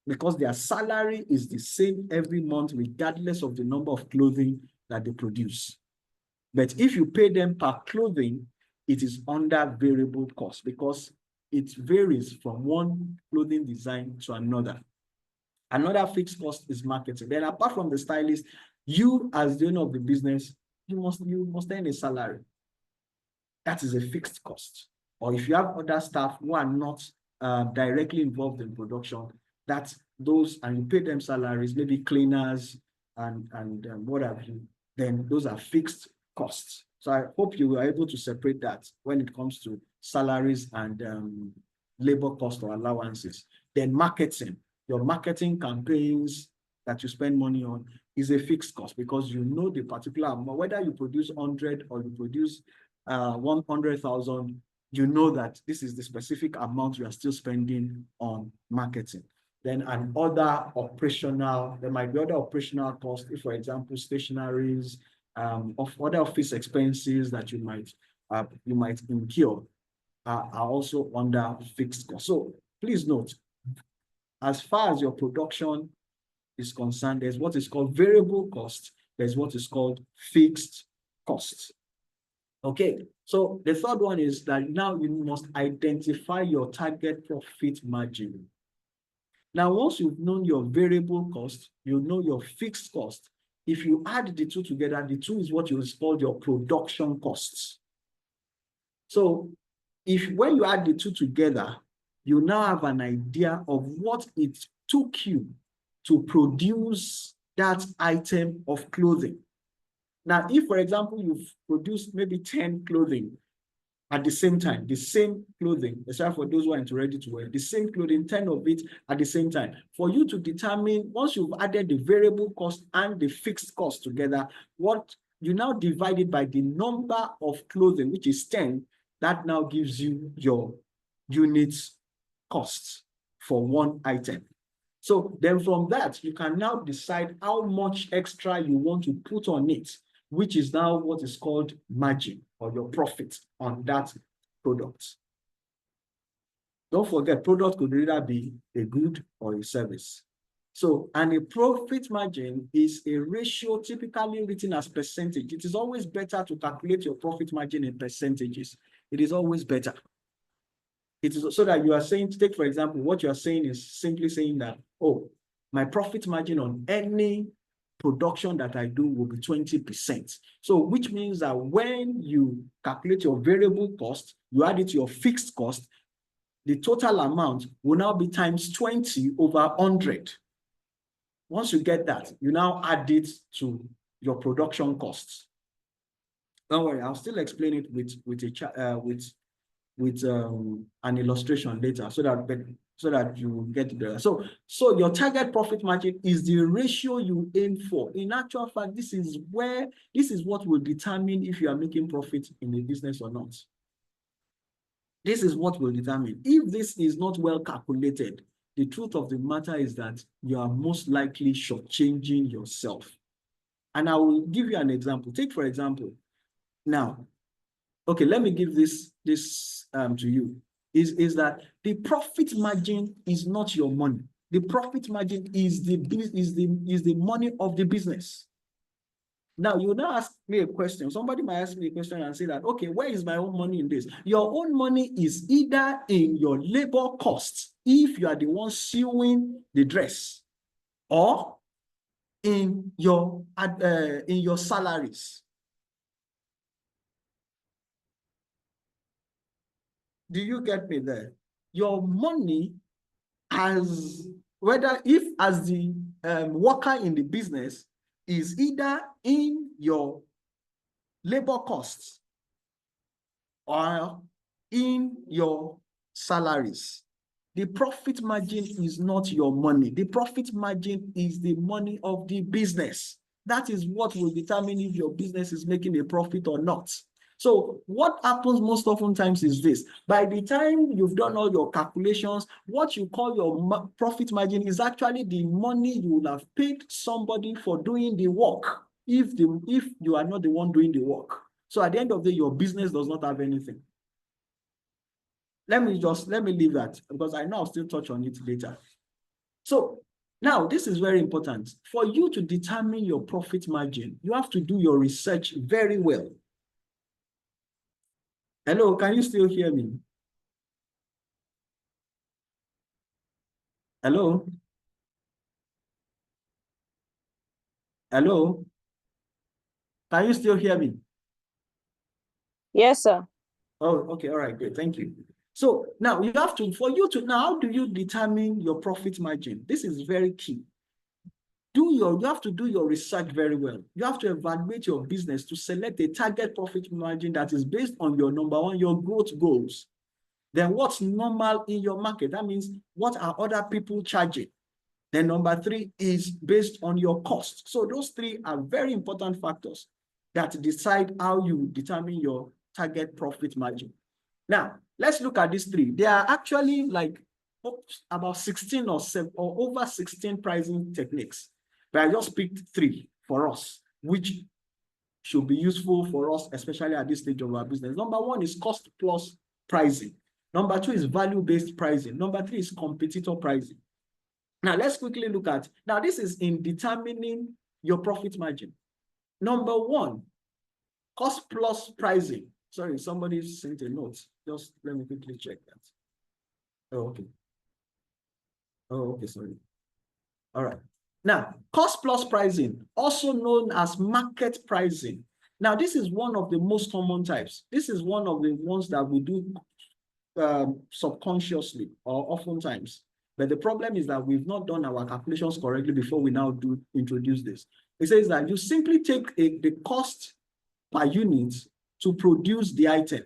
because their salary is the same every month, regardless of the number of clothing that they produce. But if you pay them per clothing, it is under variable cost because it varies from one clothing design to another. Another fixed cost is marketing. Then apart from the stylist, you as the owner of the business, you must earn a salary. That is a fixed cost. Or if you have other staff who are not directly involved in production, that's those, and you pay them salaries, maybe cleaners and what have you, then those are fixed costs. So I hope you were able to separate that when it comes to salaries and labor cost or allowances. Then marketing, your marketing campaigns that you spend money on is a fixed cost because you know the particular amount, whether you produce 100 or you produce 100,000, you know that this is the specific amount you are still spending on marketing. Then another operational, there might be other operational costs, if for example, stationaries, of other office expenses that you might incur are also under fixed cost. So please note, as far as your production is concerned, there's what is called variable cost, there's what is called fixed cost. Okay, so the third one is that now you must identify your target profit margin. Now, once you've known your variable cost, you know your fixed cost. If you add the two together, the two is what is called your production costs. So when you add the two together, you now have an idea of what it took you to produce that item of clothing. Now, if, for example, you've produced maybe 10 clothing at the same time, the same clothing, except for those who are into ready to wear, the same clothing, 10 of it at the same time. For you to determine, once you've added the variable cost and the fixed cost together, what you now divide it by the number of clothing, which is 10, that now gives you your unit cost for one item. So then from that, you can now decide how much extra you want to put on it, which is now what is called margin or your profit on that product. Don't forget, product could either be a good or a service. So, and a profit margin is a ratio typically written as percentage. It is always better to calculate your profit margin in percentages. It is always better. It is so that you are saying, take for example, what you are saying is simply saying that, oh, my profit margin on any production that I do will be 20%. So which means that when you calculate your variable cost, you add it to your fixed cost, the total amount will now be times 20 over 100. Once you get that, you now add it to your production costs. Don't worry, I'll still explain it with an illustration later so that you get there. So your target profit margin is the ratio you aim for. In actual fact, this is what will determine if you are making profit in the business or not. This is what will determine. If this is not well calculated, the truth of the matter is that you are most likely shortchanging yourself. And I will give you an example. Take, for example, now, okay, let me give this to you. Is that the profit margin is not your money. The profit margin is the money of the business. Now, you now ask me a question. Somebody might ask me a question and say that, okay, where is my own money in this? Your own money is either in your labor costs, if you are the one sewing the dress, or in your salaries. Do you get me there? Your money as the worker in the business is either in your labor costs or in your salaries. The profit margin is not your money. The profit margin is the money of the business. That is what will determine if your business is making a profit or not. So what happens most often times is this: by the time you've done all your calculations, what you call your profit margin is actually the money you will have paid somebody for doing the work, if you are not the one doing the work. So at the end of the day, your business does not have anything. Let me leave that, because I know I'll still touch on it later. So now this is very important. For you to determine your profit margin, you have to do your research very well. Hello, can you still hear me? Hello? Hello? Can you still hear me? Yes, sir. Oh, okay, all right, great, thank you. So now you have to, how do you determine your profit margin? This is very key. You have to do your research very well. You have to evaluate your business to select a target profit margin that is based on your number one, your growth goals. Then what's normal in your market? That means what are other people charging? Then number three is based on your cost. So those three are very important factors that decide how you determine your target profit margin. Now, let's look at these three. They are actually like about 16 or over 16 pricing techniques. But I just picked three for us, which should be useful for us, especially at this stage of our business. Number one is cost plus pricing. Number two is value-based pricing. Number three is competitor pricing. Now, let's quickly look at, now this is in determining your profit margin. Number one, cost plus pricing. Sorry, somebody sent a note. Just let me quickly check that. Oh, okay. Oh, okay, sorry. All right. Now, cost plus pricing, also known as market pricing. Now, this is one of the most common types. This is one of the ones that we do subconsciously or oftentimes. But the problem is that we've not done our calculations correctly before we now introduce this. It says that you simply take the cost per unit to produce the item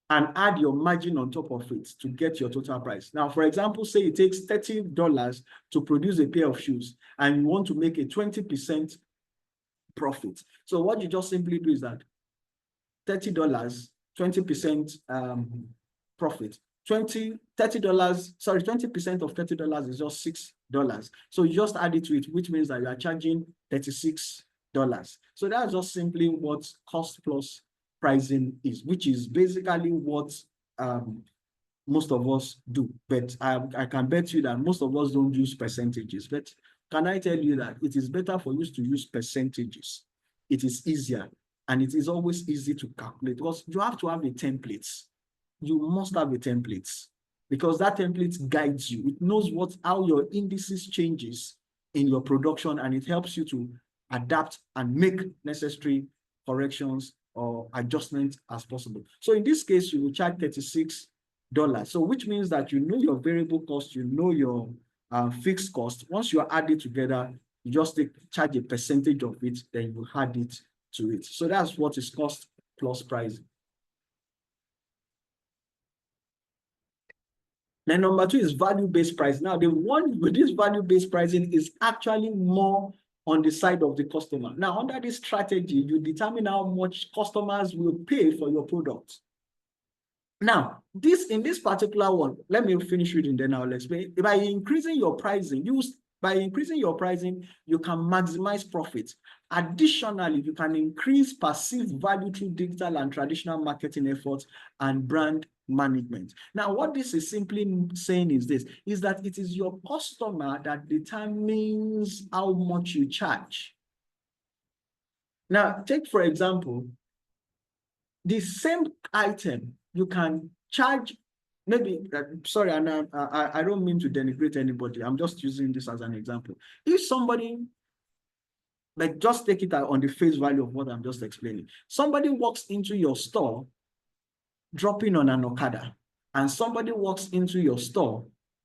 and add your margin on top of it to get your total price. Now, for example, say it takes $30 to produce a pair of shoes and you want to make a 20% profit. So what you just simply do is that $30, 20% profit. $30, sorry, 20% of $30 is just $6. So you just add it to it, which means that you are charging $36. So that's just simply what cost plus pricing is, which is basically what most of us do. But I can bet you that most of us don't use percentages. But can I tell you that it is better for you to use percentages? It is easier, and it is always easy to calculate because you have to have a template. You must have a template because that template guides you. It knows how your indices changes in your production, and it helps you to adapt and make necessary corrections or adjustments as possible. So in this case, you will charge $36. So which means that you know your variable cost, you know your fixed cost. Once you add it together, you just charge a percentage of it, then you add it to it. So that's what is cost plus pricing. Then number two is value-based pricing. Now, the one with this value-based pricing is actually more on the side of the customer. Now, under this strategy, you determine how much customers will pay for your product. Now, in this particular one, let me finish reading, then I'll explain. By increasing your pricing, you can maximize profit. Additionally, you can increase perceived value through digital and traditional marketing efforts and brand management. Now, what this is simply saying is that it is your customer that determines how much you charge. Now, take for example, the same item you can charge maybe, sorry, and I don't mean to denigrate anybody. I'm just using this as an example. If somebody, like, just take it on the face value of what I'm just explaining. Somebody walks into your store dropping on an Okada, and somebody walks into your store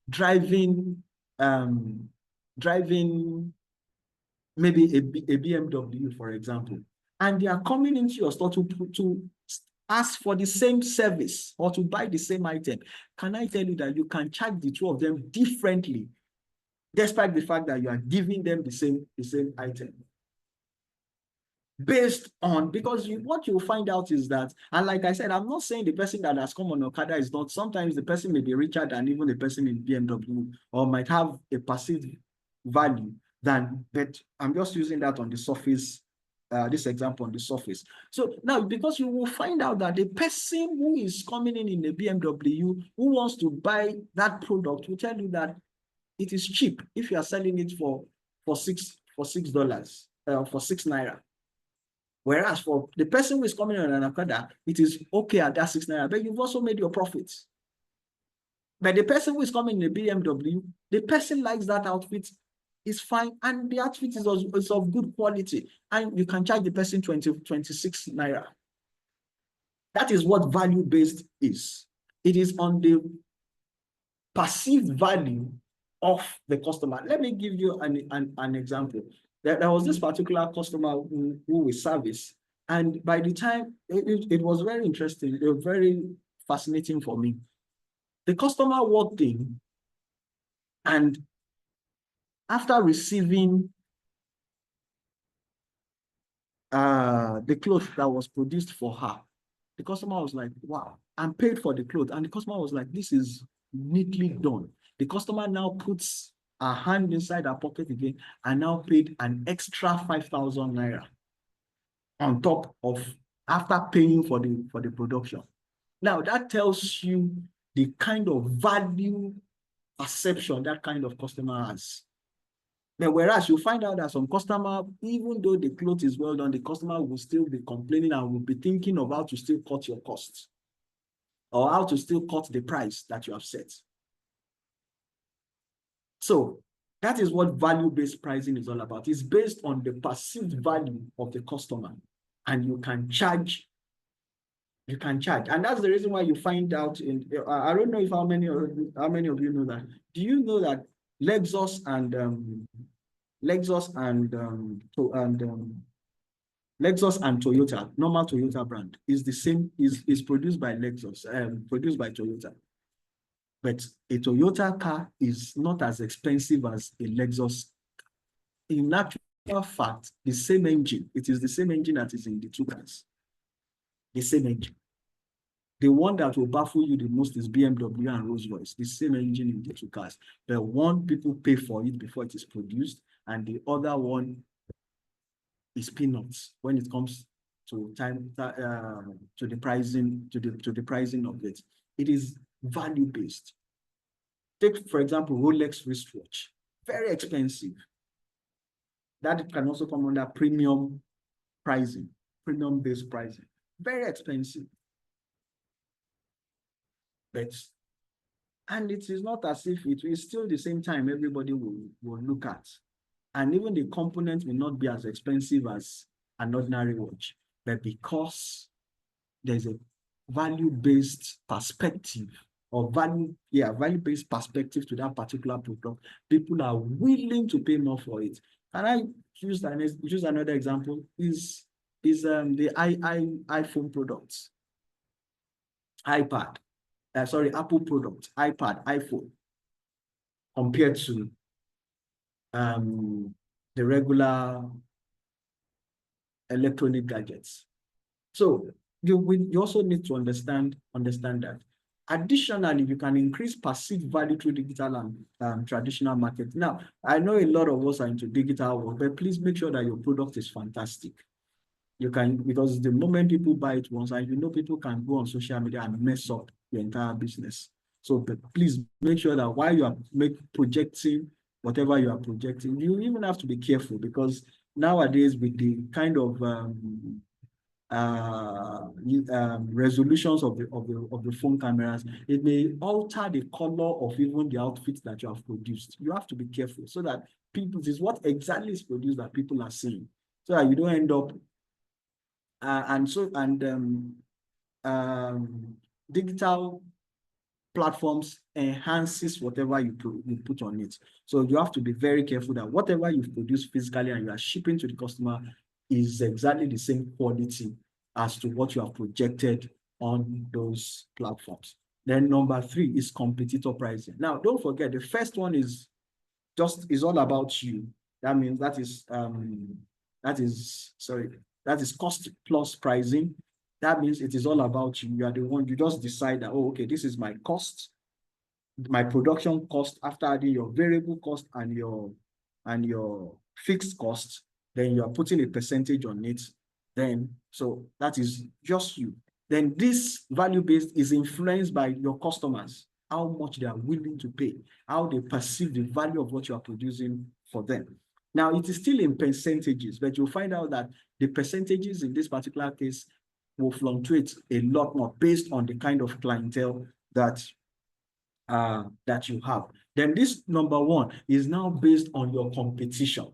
driving maybe a BMW, for example, and they are coming into your store to ask for the same service or to buy the same item. Can I tell you that you can charge the two of them differently, despite the fact that you are giving them the same item? Based on, because what you'll find out is that, and like I said, I'm not saying the person that has come on Okada is not. Sometimes the person may be richer than even the person in BMW, or might have a perceived value than, but I'm just using that on the surface, this example on the surface. So now, because you will find out that the person who is coming in a BMW, who wants to buy that product, will tell you that it is cheap if you are selling it for $6, for ₦6. Whereas for the person who is coming on an Okada, it is okay at that ₦6, but you've also made your profits. But the person who is coming in a BMW, the person likes that outfit, is fine, and the outfit is of good quality, and you can charge the person ₦26. That is what value-based is. It is on the perceived value of the customer. Let me give you an example. There was this particular customer who we service, and by the time, it was very interesting, very fascinating for me. The customer walked in, and after receiving the clothes that was produced for her, the customer was like, wow, and paid for the clothes. And the customer was like, this is neatly done. The customer now puts her hand inside her pocket again and now paid an extra 5,000 naira on top of, after paying for the production. Now that tells you the kind of value perception that kind of customer has. But whereas you find out that some customer, even though the cloth is well done, the customer will still be complaining and will be thinking of how to still cut your costs or how to still cut the price that you have set. So that is what value-based pricing is all about. It's based on the perceived value of the customer, and you can charge. You can charge, and that's the reason why you find out in. I don't know if how many of you know that. Do you know that Lexus and Toyota, normal Toyota brand, is the same, is produced by Lexus, produced by Toyota. But a Toyota car is not as expensive as a Lexus. In actual fact, the same engine, it is the same engine that is in the two cars. The same engine. The one that will baffle you the most is BMW and Rolls-Royce, the same engine in the two cars. The one, people pay for it before it is produced, and the other one is peanuts when it comes to to the pricing of it. It is value-based. Take, for example, Rolex wristwatch, very expensive. That can also come under premium pricing, premium-based pricing, very expensive. And it is not as if it is still the same time everybody will look at. And even the components will not be as expensive as an ordinary watch. But because there's a value-based perspective or value-based perspective to that particular product, people are willing to pay more for it. And I use another example is the iPhone products, Apple product, iPad, iPhone, compared to the regular electronic gadgets. So you also need to understand that. Additionally, you can increase perceived value through digital and traditional market. Now, I know a lot of us are into digital work, but please make sure that your product is fantastic. You can, because the moment people buy it once, and people can go on social media and mess up your entire business. So please make sure that while you are projecting whatever you are projecting, you even have to be careful, because nowadays with the kind of resolutions of the phone cameras, it may alter the color of even the outfit that you have produced. You have to be careful so that this is what exactly is produced that people are seeing, so that you don't end up digital platforms enhances whatever you put on it. So you have to be very careful that whatever you've produced physically and you are shipping to the customer is exactly the same quality as to what you have projected on those platforms. Then number 3 is competitor pricing. Now, don't forget, the first one is all about you. That means that is cost plus pricing. That means it is all about you. You are the one, you just decide that, oh, okay, this is my cost, my production cost after adding your variable cost and your fixed cost. Then you are putting a percentage on it. Then, so that is just you. Then this value-based is influenced by your customers, how much they are willing to pay, how they perceive the value of what you are producing for them. Now, it is still in percentages, but you'll find out that the percentages in this particular case will fluctuate a lot more based on the kind of clientele that you have. Then this number 1 is now based on your competition,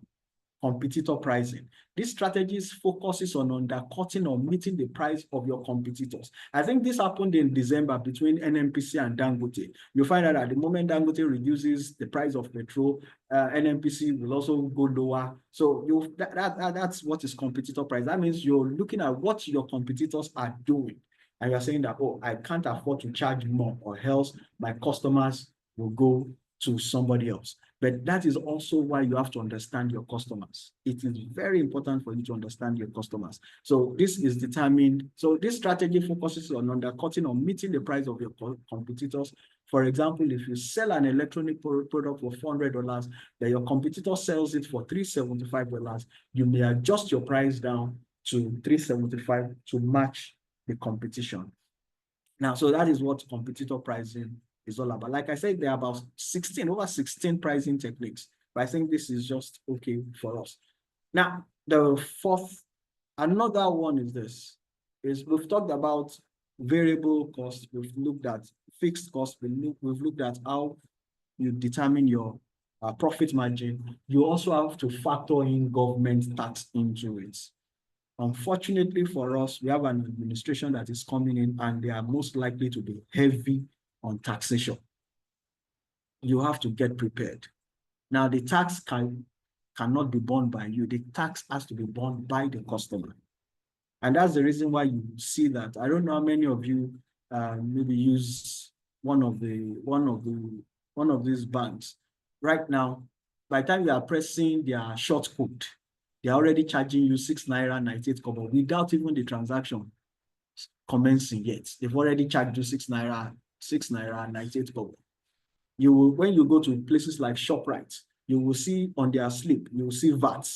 competitor pricing. This strategy focuses on undercutting or meeting the price of your competitors. I think this happened in December between NNPC and Dangote. You find out at the moment Dangote reduces the price of petrol, NNPC will also go lower. So that's what is competitor price. That means you're looking at what your competitors are doing, and you're saying that, oh, I can't afford to charge more, or else my customers will go to somebody else. But that is also why you have to understand your customers. It is very important for you to understand your customers. So this is determined. So this strategy focuses on undercutting or meeting the price of your competitors. For example, if you sell an electronic product for $400, then your competitor sells it for $375, you may adjust your price down to $375 to match the competition. Now, so that is what competitor pricing is all about. Like I said, there are about over 16 pricing techniques, but I think this is just okay for us. Now, the fourth, another one is this, is we've talked about variable cost, we've looked at fixed cost, we've looked at how you determine your profit margin. You also have to factor in government tax into it. Unfortunately for us, we have an administration that is coming in and they are most likely to be heavy on taxation. You have to get prepared. Now, the tax cannot be borne by you. The tax has to be borne by the customer. And that's the reason why you see that. I don't know how many of you maybe use one of these banks. Right now, by the time you are pressing their short code, they're already charging you 6 naira 98 kobo without even the transaction commencing yet. They've already charged you 6 naira 98 kobo. You will, when you go to places like ShopRite, you will see on their slip, you will see VAT.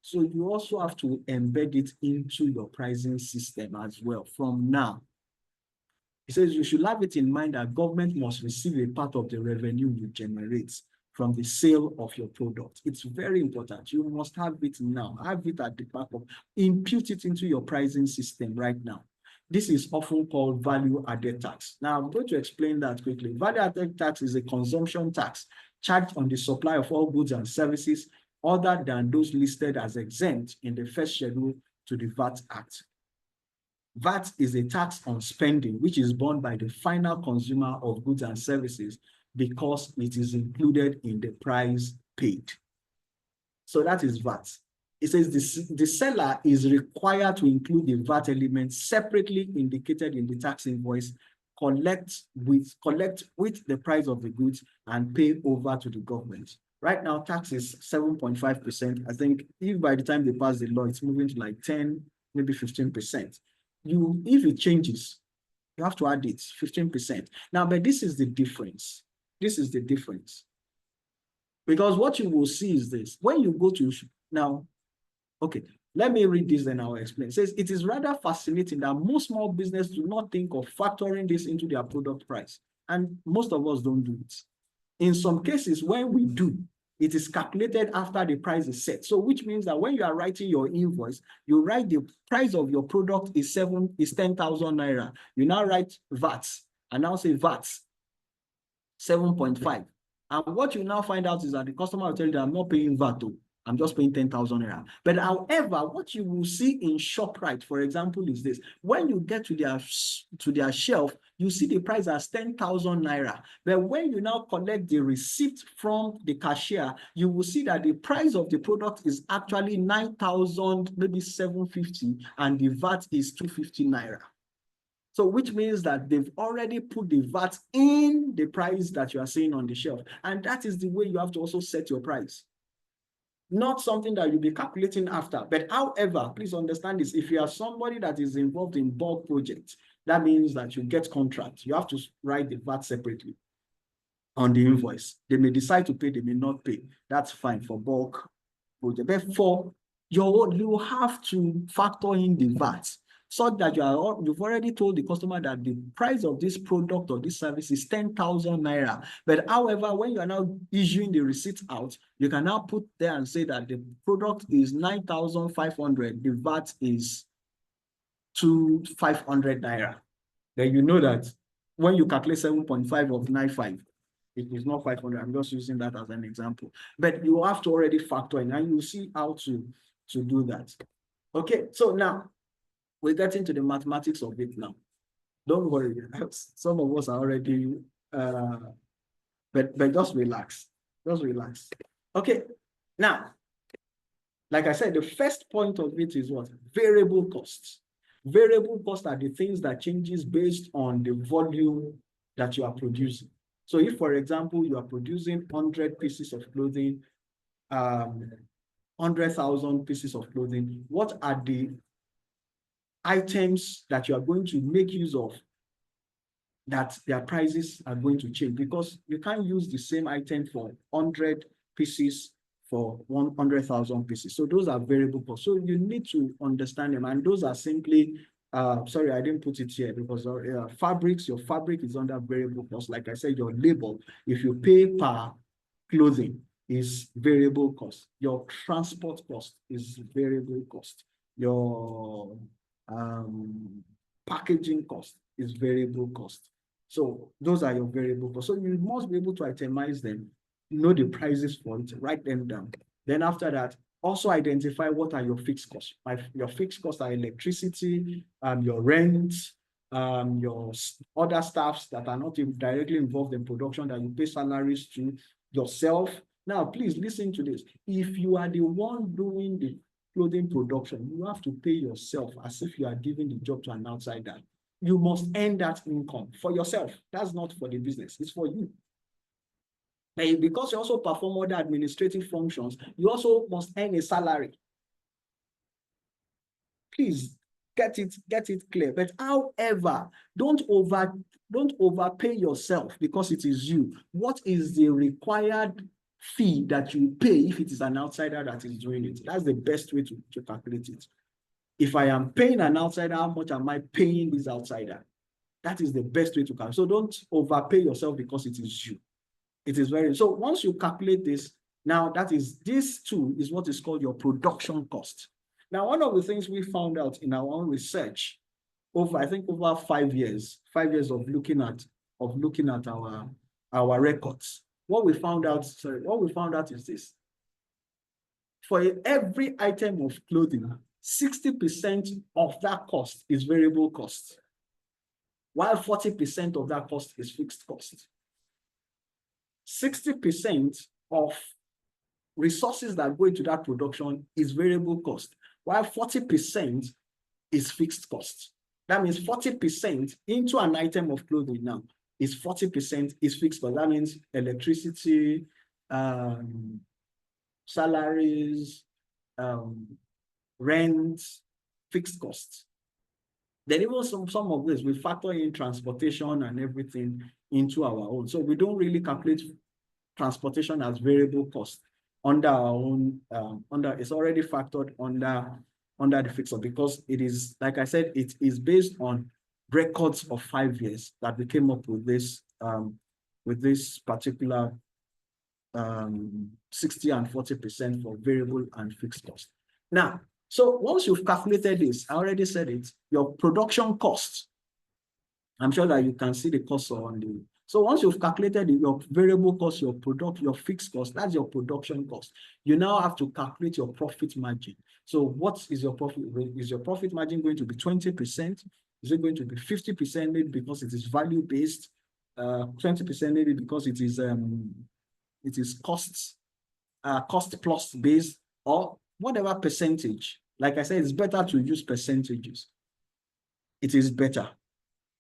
So you also have to embed it into your pricing system as well from now. It says you should have it in mind that government must receive a part of the revenue you generate from the sale of your product. It's very important. You must have it now. Have it at the back of, impute it into your pricing system right now. This is often called value-added tax. Now, I'm going to explain that quickly. Value-added tax is a consumption tax charged on the supply of all goods and services other than those listed as exempt in the first schedule to the VAT Act. VAT is a tax on spending, which is borne by the final consumer of goods and services because it is included in the price paid. So that is VAT. It says the seller is required to include the VAT element separately indicated in the tax invoice, collect with the price of the goods and pay over to the government. Right now, tax is 7.5%. I think if by the time they pass the law, it's moving to like 10, maybe 15%. If it changes, you have to add it, 15%. Now, but this is the difference. This is the difference. Because what you will see is this. When you go to, now, okay, let me read this and I'll explain. It says, it is rather fascinating that most small business do not think of factoring this into their product price. And most of us don't do it. In some cases, when we do, it is calculated after the price is set. So which means that when you are writing your invoice, you write the price of your product is 10,000 naira. You now write VAT and now say VAT 7.5. And what you now find out is that the customer will tell you that I'm not paying VAT, I'm just paying 10,000 naira. But however, what you will see in ShopRite, for example, is this. When you get to their shelf, you see the price as 10,000 naira. But when you now collect the receipt from the cashier, you will see that the price of the product is actually 9,000, maybe 750, and the VAT is 250 naira. So which means that they've already put the VAT in the price that you are seeing on the shelf. And that is the way you have to also set your price. Not something that you'll be calculating after. But however, please understand this. If you are somebody that is involved in bulk projects, that means that you get contracts. You have to write the VAT separately on the invoice. They may decide to pay, they may not pay. That's fine for bulk project. But for your own, you have to factor in the VAT so that you've already told the customer that the price of this product or this service is 10,000 naira. But however, when you are now issuing the receipt out, you can now put there and say that the product is 9,500. The VAT is 2,500 naira. Then you know that when you calculate 7.5 of 95, it is not 500. I'm just using that as an example. But you have to already factor in, and you see how to do that. Okay, so now we're getting to the mathematics of it now. Don't worry, some of us are already, but just relax. Just relax. Okay, now, like I said, the first point of it is what? Variable costs. Variable costs are the things that changes based on the volume that you are producing. So if, for example, you are producing 100 pieces of clothing, 100,000 pieces of clothing, what are the items that you are going to make use of that their prices are going to change? Because you can't use the same item for 100 pieces for 100,000 pieces. So those are variable costs. So you need to understand them, and those are simply sorry, I didn't put it here because fabrics, your fabric is under variable cost. Like I said, your labor, if you pay per clothing, is variable cost. Your transport cost is variable cost. Your packaging cost is variable cost. So those are your variable costs. So you must be able to itemize them, know the prices for it, write them down. Then after that, also identify what are your fixed costs. Your fixed costs are electricity, your rent, your other staffs that are not directly involved in production that you pay salaries to, yourself. Now, please listen to this. If you are the one doing the clothing production, you have to pay yourself as if you are giving the job to an outsider. You must earn that income for yourself. That's not for the business, it's for you. And because you also perform other administrative functions, you also must earn a salary. Please get it clear. But however, don't overpay yourself because it is you. What is the required fee that you pay if it is an outsider that is doing it? That's the best way to calculate it. If I am paying an outsider, how much am I paying this outsider? That is the best way to calculate. So don't overpay yourself because it is you. It is very, so once you calculate this, now this too is what is called your production cost. Now, one of the things we found out in our own research over 5 years of looking at our records, what we found out is this. For every item of clothing, 60% of that cost is variable cost, while 40% of that cost is fixed cost. 60% of resources that go into that production is variable cost, while 40% is fixed cost. That means 40% into an item of clothing now is 40% is fixed cost. That means electricity, salaries, rent, fixed costs. Then even some of this, we factor in transportation and everything into our own. So we don't really calculate transportation as variable cost under our own, it's already factored under the fixed cost, because it is, like I said, it is based on records of 5 years that we came up with this particular 60 and 40% for variable and fixed cost. Now, so once you've calculated this, I already said it, your production cost, I'm sure that you can see the cost on the, so once you've calculated your variable cost, your fixed cost, that's your production cost. You now have to calculate your profit margin. So what is your profit? Is your profit margin going to be 20%? Is it going to be 50% maybe because it is value-based? 20% maybe because it is cost plus based, or whatever percentage. Like I said, it's better to use percentages. It is better.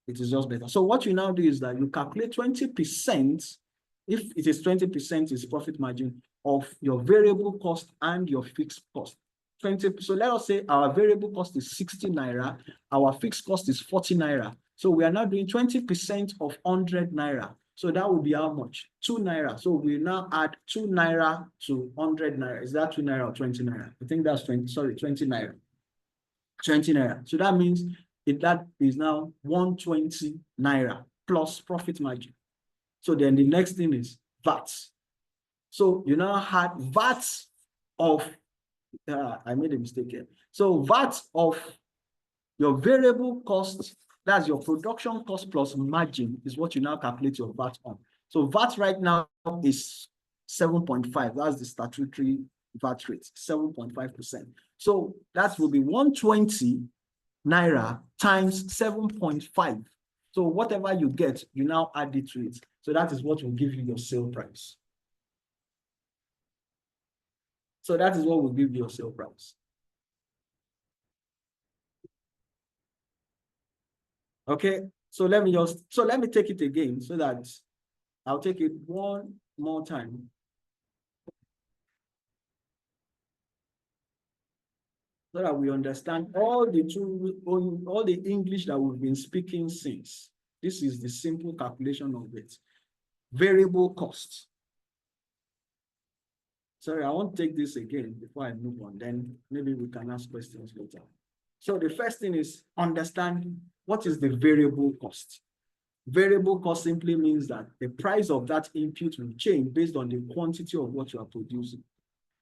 It is just better. So what you now do is that you calculate 20%, if it is 20% is profit margin of your variable cost and your fixed cost. 20. So let us say our variable cost is 60 naira, our fixed cost is 40 naira. So we are now doing 20% of 100 naira. So that would be how much? 2 naira. So we now add 2 naira to 100 naira. Is that 2 naira or 20 naira? I think that's 20 naira. 20 naira. So that means that is now 120 naira plus profit margin. So then the next thing is VAT. So you now had VAT of, I made a mistake here. So VAT of your variable cost, that's your production cost plus margin, is what you now calculate your VAT on. So VAT right now is 7.5. That's the statutory VAT rate, 7.5%. So that will be 120 naira times 7.5. So whatever you get, you now add it to it. So that is what will give you your sale price. So that is what will give you your sale price. Okay, so let me take it again so that I'll take it one more time. So that we understand all the English that we've been speaking since. This is the simple calculation of it. Variable cost. Sorry, I won't take this again before I move on. Then maybe we can ask questions later. So the first thing is understand what is the variable cost. Variable cost simply means that the price of that input will change based on the quantity of what you are producing.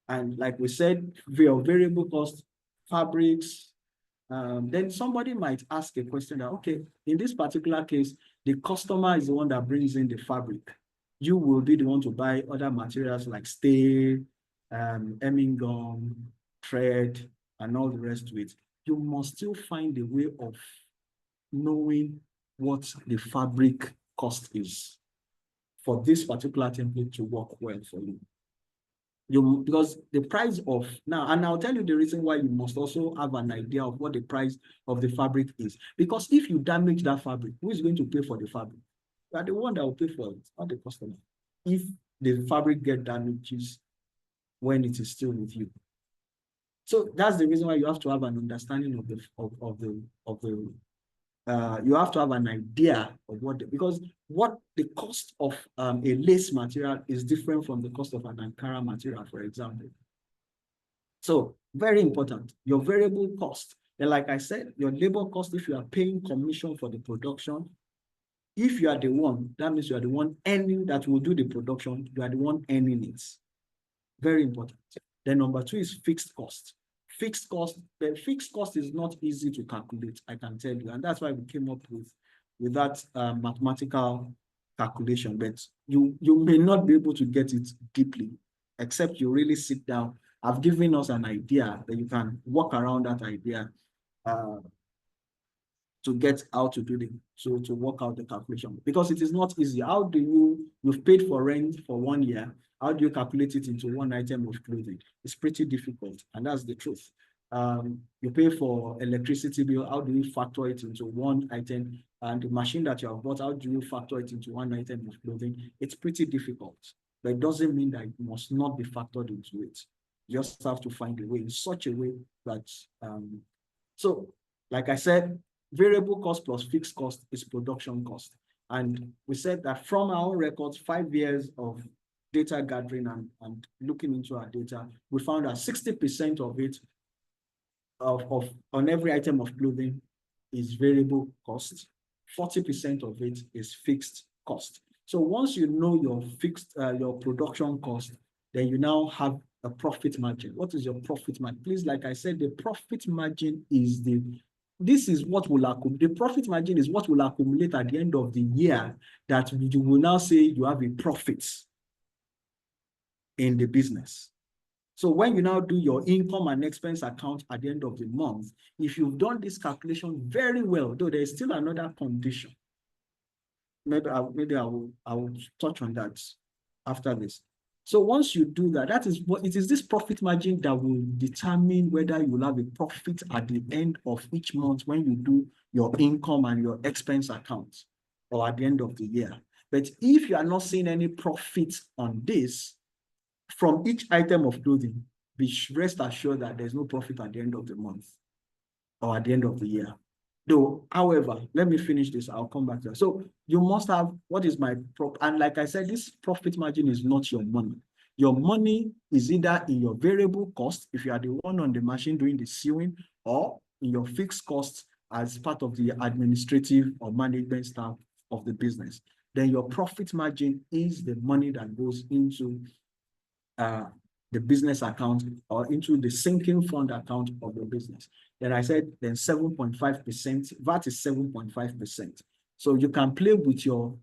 And like we said, your variable cost, fabrics, then somebody might ask a question that, okay, in this particular case, the customer is the one that brings in the fabric. You will be the one to buy other materials like stay, hemming gum, thread, and all the rest of it. You must still find a way of knowing what the fabric cost is for this particular template to work well for you. Because the price of now, and I'll tell you the reason why you must also have an idea of what the price of the fabric is. Because if you damage that fabric, who is going to pay for the fabric? You are the one that will pay for it, not the customer. If the fabric gets damages when it is still with you. So that's the reason why you have to have an understanding of the you have to have an idea of because what the cost of a lace material is different from the cost of an Ankara material, for example. So very important, your variable cost. And like I said, your labor cost, if you are paying commission for the production, if you are the one, that means you are the one earning that will do the production, you are the one earning it. Very important. Then number two is fixed cost. Fixed cost, the fixed cost is not easy to calculate, I can tell you. And that's why we came up with that mathematical calculation. But you may not be able to get it deeply, except you really sit down. I've given us an idea that you can work around that idea to get how to do to work out the calculation, because it is not easy. How do you've paid for rent for 1 year, how do you calculate it into one item of clothing? It's pretty difficult, and that's the truth. You pay for electricity bill, how do you factor it into one item? And the machine that you have bought, how do you factor it into one item of clothing? It's pretty difficult, but it doesn't mean that it must not be factored into it. You just have to find a way in such a way that, so like I said, variable cost plus fixed cost is production cost. And we said that from our own records, 5 years of data gathering and looking into our data, we found that 60% of it, on every item of clothing, is variable cost. 40% of it is fixed cost. So once you know your fixed, your production cost, then you now have a profit margin. What is your profit margin? Please, like I said, the profit margin is this is what will accumulate. The profit margin is what will accumulate at the end of the year that you will now say you have a profit in the business. So when you now do your income and expense account at the end of the month, if you've done this calculation very well, though there is still another condition. Maybe I will touch on that after this. So once you do that, that is what it is, this profit margin that will determine whether you will have a profit at the end of each month when you do your income and your expense account, or at the end of the year. But if you are not seeing any profit on this from each item of clothing, rest assured that there's no profit at the end of the month or at the end of the year. Though, however, let me finish this. I'll come back to that. So you must have what is my and like I said, this profit margin is not your money. Your money is either in your variable cost, if you are the one on the machine doing the sewing, or in your fixed costs as part of the administrative or management staff of the business. Then your profit margin is the money that goes into the business account or into the sinking fund account of the business. Then I said, then 7.5%, VAT is 7.5%. So you can play with your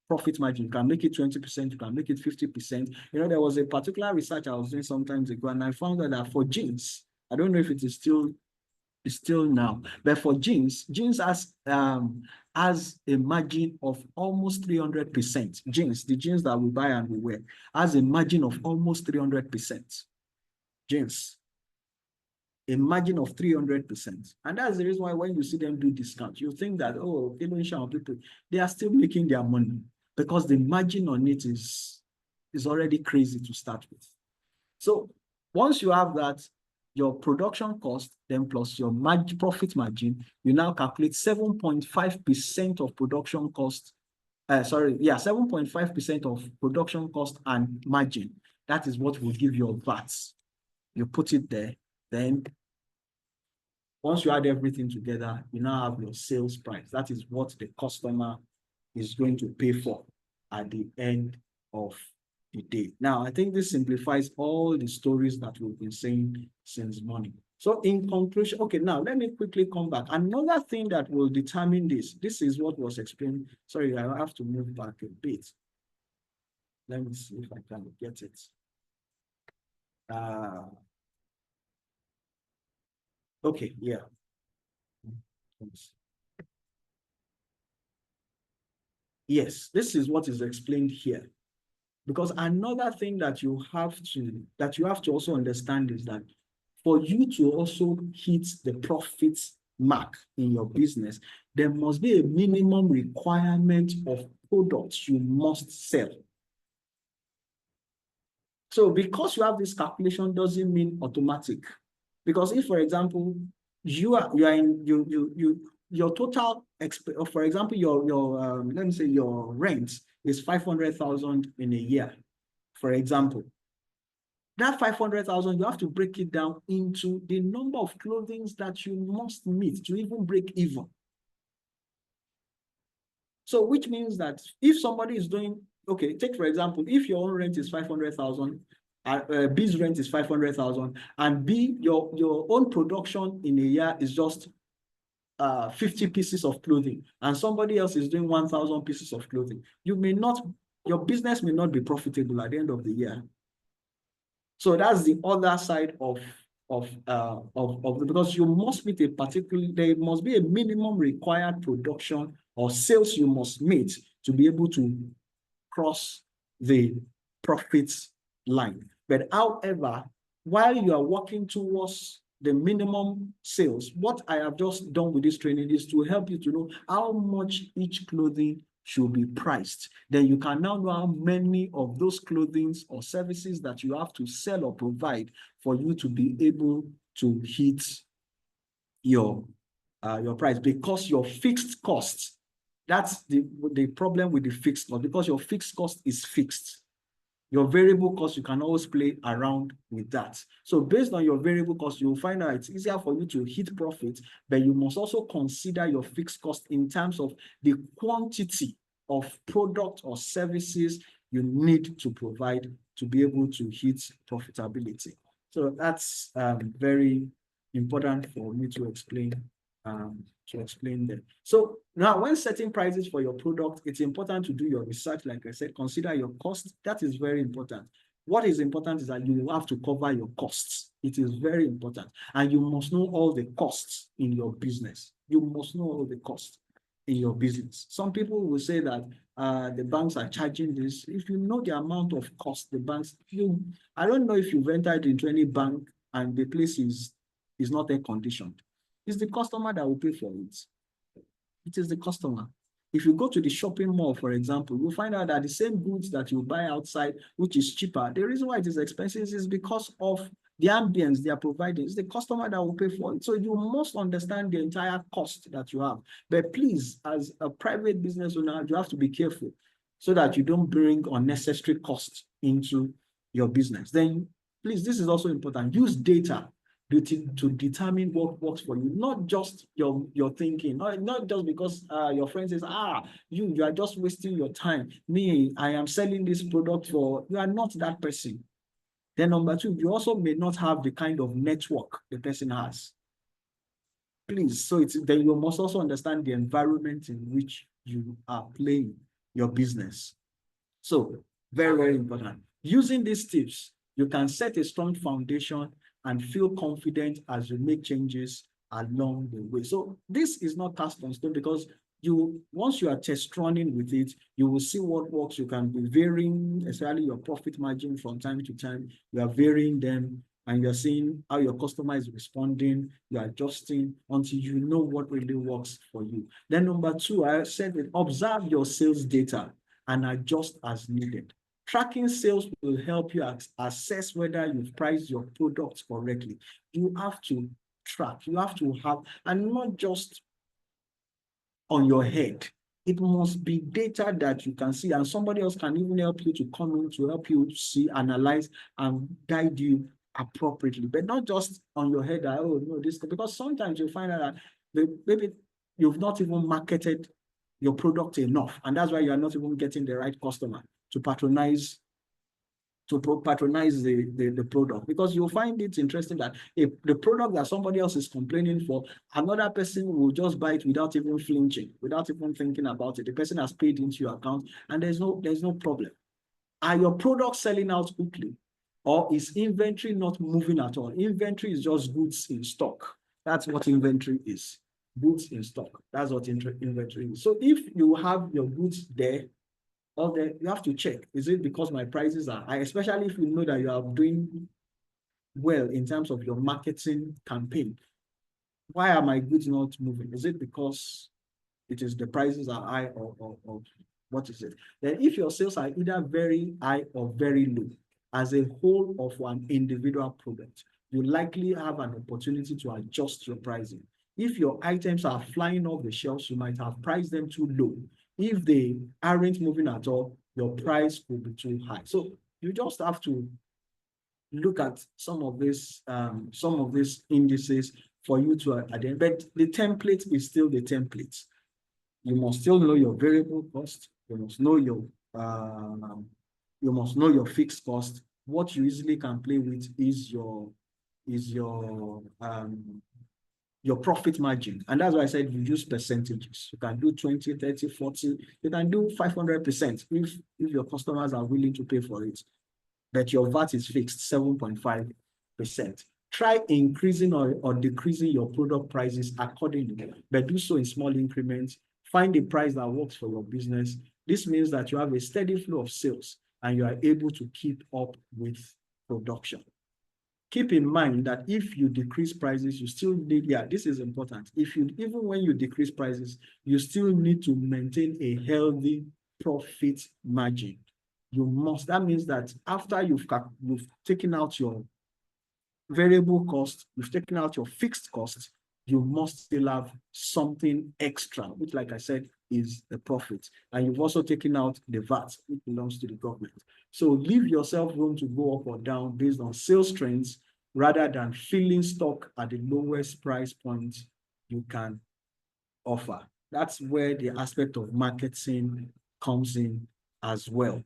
profit margin. You can make it 20%, you can make it 50%. You know, there was a particular research I was doing some time ago, and I found that for jeans, I don't know if it is still now, but for jeans has a margin of almost 300%. The jeans that we buy and we wear, has a margin of almost 300%. Jeans, a margin of 300%. And that's the reason why when you see them do discounts, you think that, oh, people, they are still making their money because the margin on it is already crazy to start with. So once you have that, your production cost, then plus your profit margin, you now calculate 7.5% of production cost. 7.5% of production cost and margin. That is what will give your VAT. You put it there, then once you add everything together, you now have your sales price. That is what the customer is going to pay for at the end of the day. Now, I think this simplifies all the stories that we've been saying since morning. So in conclusion, okay, now let me quickly come back. Another thing that will determine this is what was explained. Sorry, I have to move back a bit. Let me see if I can get it. Okay, yeah. Yes, this is what is explained here. Because another thing that you have to also understand is that for you to also hit the profit mark in your business, there must be a minimum requirement of products you must sell. So because you have this calculation doesn't mean automatic. Because if, for example, your total, for example, let me say your rent is 500,000 in a year, for example. That 500,000, you have to break it down into the number of clothing that you must meet to even break even. So which means that if somebody is doing, okay, take for example, if your own rent is 500,000, B's rent is 500,000, and B, your own production in a year is just 50 pieces of clothing, and somebody else is doing 1,000 pieces of clothing, your business may not be profitable at the end of the year. So that's the other side of because you must meet there must be a minimum required production or sales you must meet to be able to cross the profits line. But however, while you are working towards the minimum sales, what I have just done with this training is to help you to know how much each clothing should be priced. Then you can now know how many of those clothing or services that you have to sell or provide for you to be able to hit your price, because your fixed costs, that's the problem with the fixed cost, because your fixed cost is fixed. Your variable cost, you can always play around with that. So based on your variable cost, you'll find out it's easier for you to hit profit, but you must also consider your fixed cost in terms of the quantity of product or services you need to provide to be able to hit profitability. So that's very important for me to explain them. So now, when setting prices for your product, it's important to do your research. Like I said, consider your cost. That is very important. What is important is that you have to cover your costs. It is very important. And you must know all the costs in your business. You must know all the costs in your business. Some people will say that the banks are charging this. If you know the amount of cost the banks, I don't know if you've entered into any bank and the place is not air conditioned. It's the customer that will pay for it. It is the customer. If you go to the shopping mall, for example, you'll find out that the same goods that you buy outside, which is cheaper, the reason why it is expensive is because of the ambience they are providing. It's the customer that will pay for it. So you must understand the entire cost that you have. But please, as a private business owner, you have to be careful so that you don't bring unnecessary costs into your business. Then, please, this is also important. Use data to determine what works for you, not just your thinking, not just because your friend says, you are just wasting your time. Me, I am selling this product for, you are not that person. Then number two, you also may not have the kind of network the person has. Please, so then you must also understand the environment in which you are playing your business. So very, very important. Using these tips, you can set a strong foundation and feel confident as you make changes along the way. So this is not cast on stone, because once you are test running with it, you will see what works. You can be varying, especially your profit margin from time to time. You are varying them and you're seeing how your customer is responding. You're adjusting until you know what really works for you. Then number two, I said that observe your sales data and adjust as needed. Tracking sales will help you assess whether you've priced your products correctly. You have to track, you have to have, and not just on your head. It must be data that you can see, and somebody else can even help you to come in to help you see, analyze, and guide you appropriately, but not just on your head that, oh no, this, because sometimes you find out that maybe you've not even marketed your product enough, and that's why you are not even getting the right customer to patronize the product, because you'll find it interesting that if the product that somebody else is complaining for, another person will just buy it without even flinching, without even thinking about it. The person has paid into your account and there's no problem. Are your products selling out quickly, or is inventory not moving at all? Inventory is just goods in stock. That's what inventory is. Goods in stock. That's what inventory is. So if you have your goods there, okay, you have to check. Is it because my prices are high? Especially if you know that you are doing well in terms of your marketing campaign. Why are my goods not moving? Is it because it is the prices are high, or what is it? Then if your sales are either very high or very low, as a whole of an individual product, you likely have an opportunity to adjust your pricing. If your items are flying off the shelves, you might have priced them too low. If they aren't moving at all, your price will be too high. So you just have to look at some of these indices for you to identify. But the template is still the template. You must still know your variable cost. You must know your fixed cost. What you easily can play with is your profit margin. And that's why I said you use percentages. You can do 20, 30, 40. You can do 500% if your customers are willing to pay for it. But your VAT is fixed, 7.5%. Try increasing or decreasing your product prices accordingly, but do so in small increments. Find a price that works for your business. This means that you have a steady flow of sales and you are able to keep up with production. Keep in mind that if you decrease prices, you still need, this is important. Even when you decrease prices, you still need to maintain a healthy profit margin. You must. That means that after you've taken out your variable cost, you've taken out your fixed cost, you must still have something extra, which, like I said, is the profit. And you've also taken out the VAT, which belongs to the government. So leave yourself room to go up or down based on sales trends, rather than filling stock at the lowest price point you can offer. That's where the aspect of marketing comes in as well,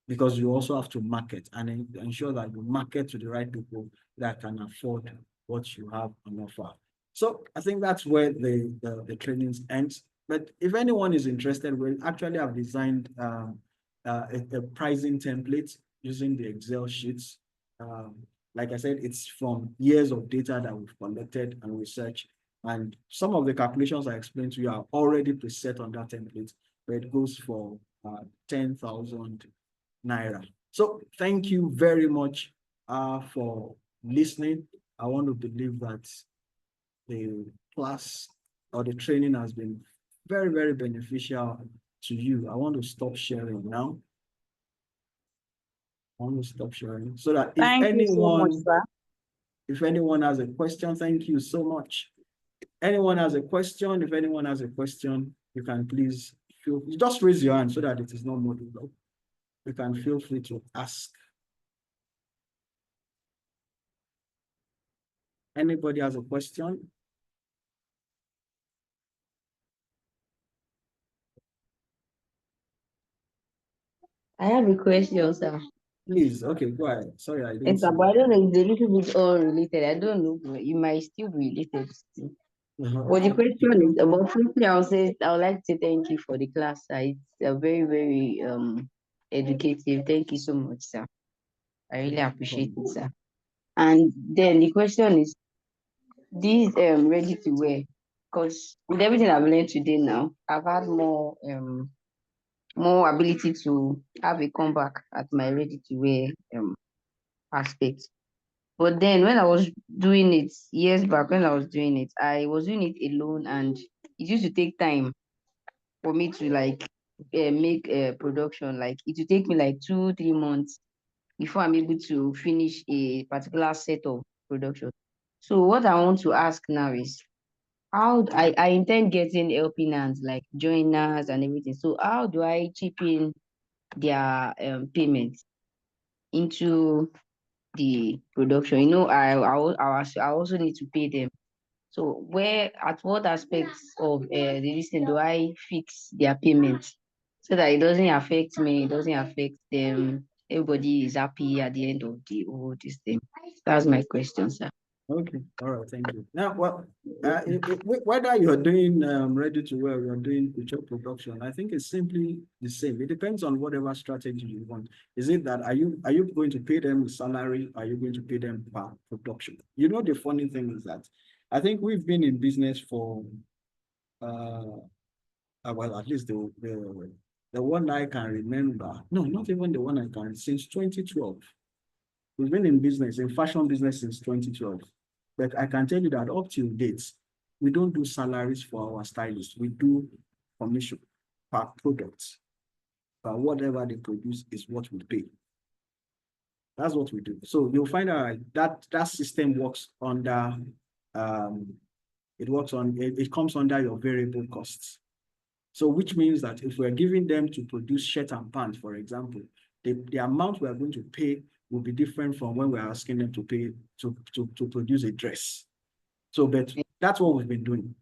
because you also have to market and ensure that you market to the right people that can afford what you have on offer. So I think that's where the trainings ends. But if anyone is interested, we actually have designed a pricing template using the Excel sheets. Like I said, it's from years of data that we've collected and researched. And some of the calculations I explained to you are already preset on that template, but it goes for 10,000 Naira. So thank you very much for listening. I want to believe that the class or the training has been very, very beneficial to you. I want to stop sharing now. I want to stop sharing so that if Thank you so much, sir. If anyone has a question, thank you so much. Anyone has a question, if anyone has a question, you can please just raise your hand so that it is not module. You can feel free to ask. Anybody has a question? I have a question, sir. Please, okay, go ahead. Sorry, I didn't It's see. about, I don't know, it's a little bit all related. I don't know, but it might still be related still. But the question is about, firstly, I would like to thank you for the class, sir. It's very, very educative. Thank you so much, sir. I really appreciate it, sir. And then the question is, this ready to wear, because with everything I've learned today now, I've had more ability to have a comeback at my ready to wear aspect. But then when I was doing it years back, when I was doing it, I was doing it alone, and it used to take time for me to like make a production. Like it would take me like 2-3 months before I'm able to finish a particular set of production. So what I want to ask now is, I intend getting helping hands like joiners and everything. So how do I chip in their payment into the production. I also need to pay them. So at what aspects of the listing do I fix their payments so that it doesn't affect me, it doesn't affect them, everybody is happy at the end of the whole this thing. That's my question, sir. Okay, all right, thank you. Now, well, whether you're doing ready to wear, you're doing picture production, I think it's simply the same. It depends on whatever strategy you want. Is it that are you going to pay them a salary? Are you going to pay them per production? You know, the funny thing is that I think we've been in business for well, at least the one I can remember. No, not even the one I can, since 2012. We've been in business, in fashion business since 2012. But I can tell you that up till date, we don't do salaries for our stylists. We do commission per product. But whatever they produce is what we pay. That's what we do. So you'll find out that system works under, it comes under your variable costs. So which means that if we're giving them to produce shirt and pants, for example, the amount we are going to pay will be different from when we're asking them to pay to produce a dress. So, but that's what we've been doing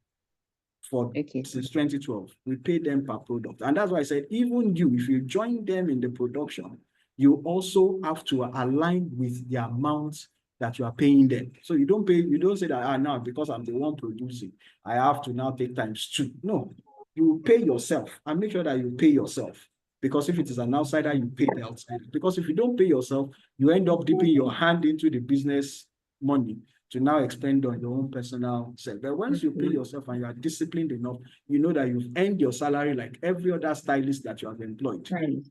since 2012. We pay them per product. And that's why I said, even you, if you join them in the production, you also have to align with the amount that you are paying them. So you don't say that, now because I'm the one producing, I have to now take times 2. No, you pay yourself and make sure that you pay yourself. Because if it is an outsider, you pay the outsider. Because if you don't pay yourself, you end up dipping your hand into the business money to now expend on your own personal self. But once you pay yourself and you are disciplined enough, you know that you've earned your salary like every other stylist that you have employed. Right.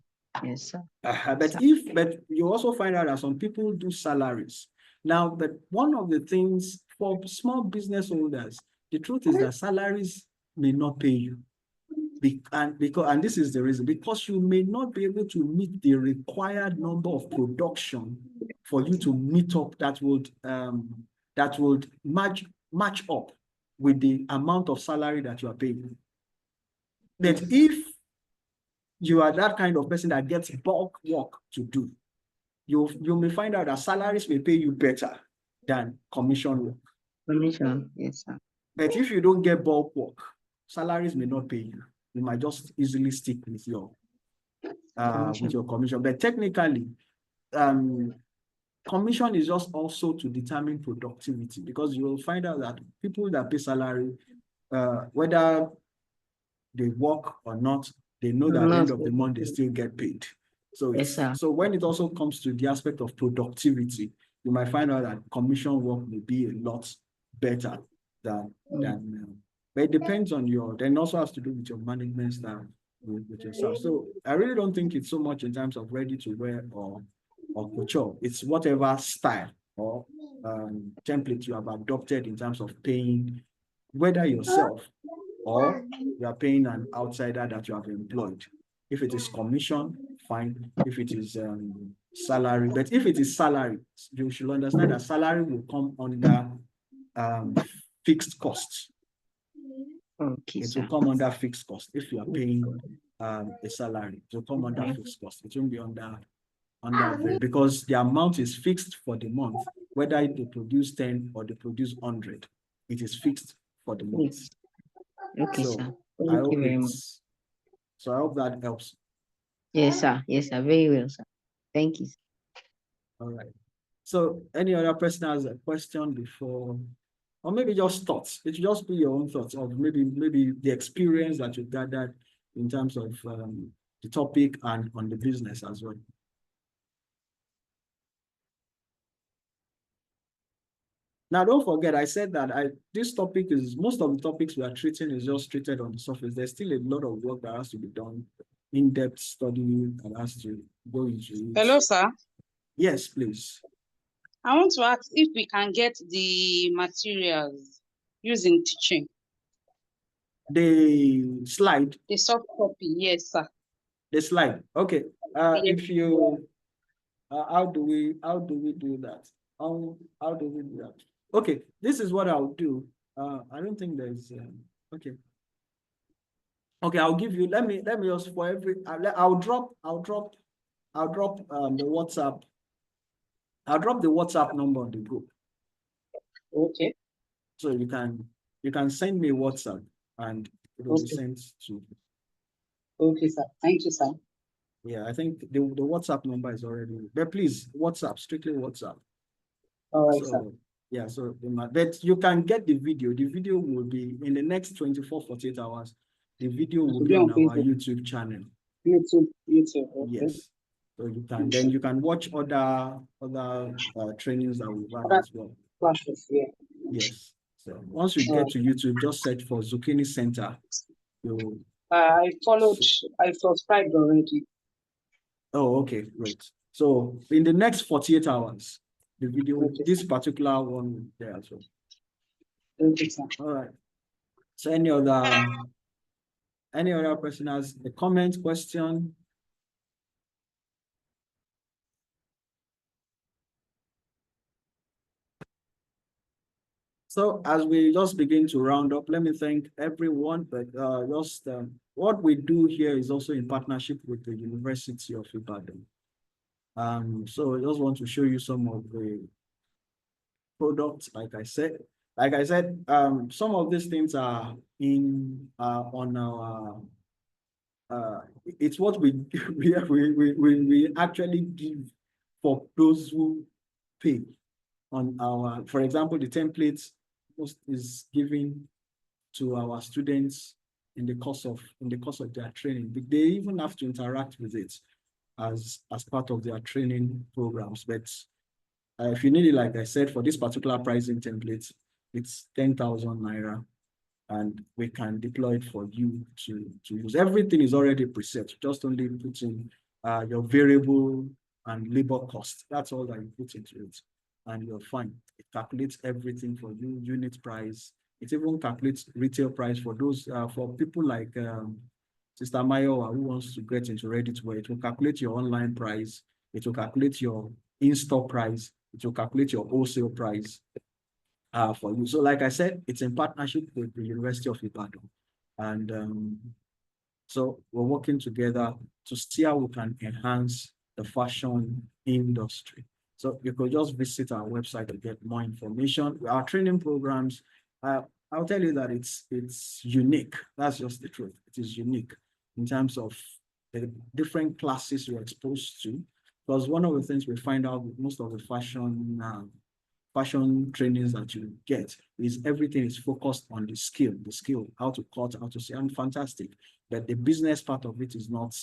Yes, sir. But you also find out that some people do salaries. Now, but one of the things for small business owners, the truth is that salaries may not pay you. And this is the reason, because you may not be able to meet the required number of production for you to meet up that would match up with the amount of salary that you are paying. But if you are that kind of person that gets bulk work to do, you may find out that salaries may pay you better than commission work. Commission, yes, sir. But if you don't get bulk work, salaries may not pay you. You might just easily stick with your commission. But technically, commission is just also to determine productivity, because you will find out that people that pay salary, whether they work or not, they know that at the end of the month they still get paid. So so when it also comes to the aspect of productivity, you might find out that commission work may be a lot better than but it depends on then also has to do with your management style with yourself. So I really don't think it's so much in terms of ready to wear or couture. It's whatever style or template you have adopted in terms of paying, whether yourself or you are paying an outsider that you have employed. If it is commission, fine. If it is salary, but if it is salary, you should understand that salary will come under fixed costs. Okay, it will come under fixed cost. If you are paying a salary, it will come under fixed cost. It won't be under because the amount is fixed for the month, whether they produce 10 or they produce 100. It is fixed for the month. Okay, so sir. Thank you very much. So I hope that helps. Yes, sir. Yes, sir. Very well, sir. Thank you. All right. So any other person has a question before? Or maybe just thoughts. It should just be your own thoughts of maybe the experience that you gathered in terms of the topic and on the business as well. Now, don't forget, I said that this topic is, most of the topics we are treating is just treated on the surface. There's still a lot of work that has to be done, in-depth study that has to go into it. Hello, sir. Yes, please. I want to ask if we can get the materials used in teaching. The slide. The soft copy, yes, sir. The slide. Okay. Yes. If you, how do we do that? How do we do that? Okay, this is what I'll do. I don't think there's okay. Okay, I'll give you. Let me just for every. I'll drop the WhatsApp I'll drop the WhatsApp number on the group. Okay. So you can send me WhatsApp and it will be Okay. sent to. Okay, sir. Thank you, sir. Yeah, I think the WhatsApp number is already, but please, WhatsApp, strictly WhatsApp. All right, sir. So yeah, so but you can get the video. The video will be in the next 48 hours. The video will It'll be be on on our Facebook. YouTube channel. YouTube. Okay. Yes. So you can watch other trainings that we've had Other as well. classes, yeah. Yes. So once you get to YouTube, just search for Zucchini Center. You I followed, So- I subscribed already. Oh, okay, great. So in the next 48 hours, the video, Okay, this particular one there as well. Okay, sir. All right. So any other person has a comment, question? So as we just begin to round up, let me thank everyone. But what we do here is also in partnership with the University of Ibadan. So I just want to show you some of the products. Like I said, some of these things are in on our. It's what we we actually give for those who pay on our. For example, the templates is given to our students in the course of their training. They even have to interact with it as part of their training programs. But if you need it, like I said, for this particular pricing template, it's 10,000 naira, and we can deploy it for you to use. Everything is already preset. Just only put in your variable and labor cost. That's all that you put into it, and you're fine. It calculates everything for you, unit price. It even calculates retail price for those for people like Sister Mayo who wants to get into ready-to-wear. It will calculate your online price. It will calculate your in-store price. It will calculate your wholesale price for you. So like I said, it's in partnership with the University of Ibadan. And so we're working together to see how we can enhance the fashion industry. So you could just visit our website to get more information. Our training programs, I'll tell you that it's unique. That's just the truth. It is unique in terms of the different classes you're exposed to. Because one of the things we find out with most of the fashion trainings that you get is everything is focused on the skill, how to cut, how to see, and fantastic. But the business part of it is not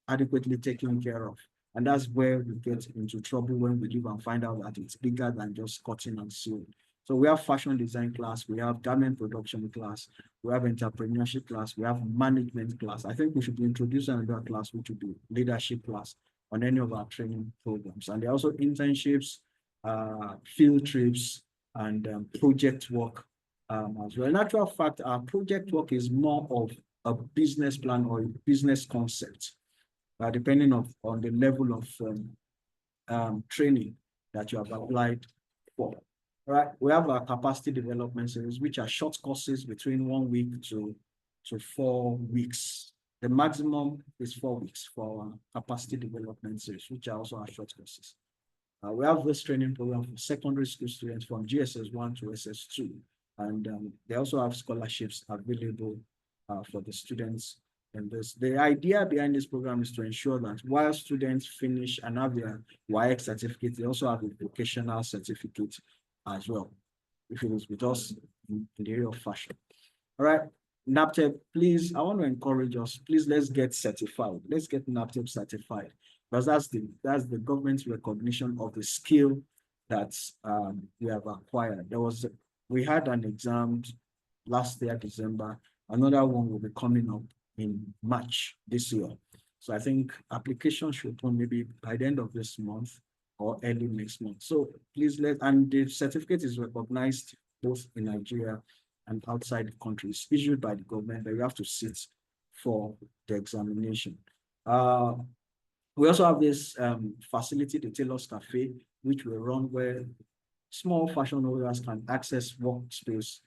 adequately taken care of. And that's where we get into trouble when we leave and find out that it's bigger than just cutting and sewing. So we have fashion design class, we have garment production class, we have entrepreneurship class, we have management class. I think we should be introducing another class, which would be leadership class on any of our training programs. And there are also internships, field trips, and project work as well. In actual fact, our project work is more of a business plan or a business concept, depending on the level of training that you have applied for. All right, we have our capacity development series, which are short courses between 1 week to 4 weeks. The maximum is 4 weeks for our capacity development series, which are also our short courses. We have this training program for secondary school students from GSS1 to SS2. And they also have scholarships available for the students in this. The idea behind this program is to ensure that while students finish and have their WAEC certificate, they also have a vocational certificate as well, if it is with us in the area of fashion. All right, NAPTEP, please, I want to encourage us, please, let's get certified. Let's get NAPTEP certified, because that's the government's recognition of the skill that we have acquired. We had an exam last year, December. Another one will be coming up in March this year. So I think application should come maybe by the end of this month or early next month. So please and the certificate is recognized both in Nigeria and outside the country. It's issued by the government, but you have to sit for the examination. We also have this facility, the Tailors Cafe, which we run where small fashion owners can access workspace,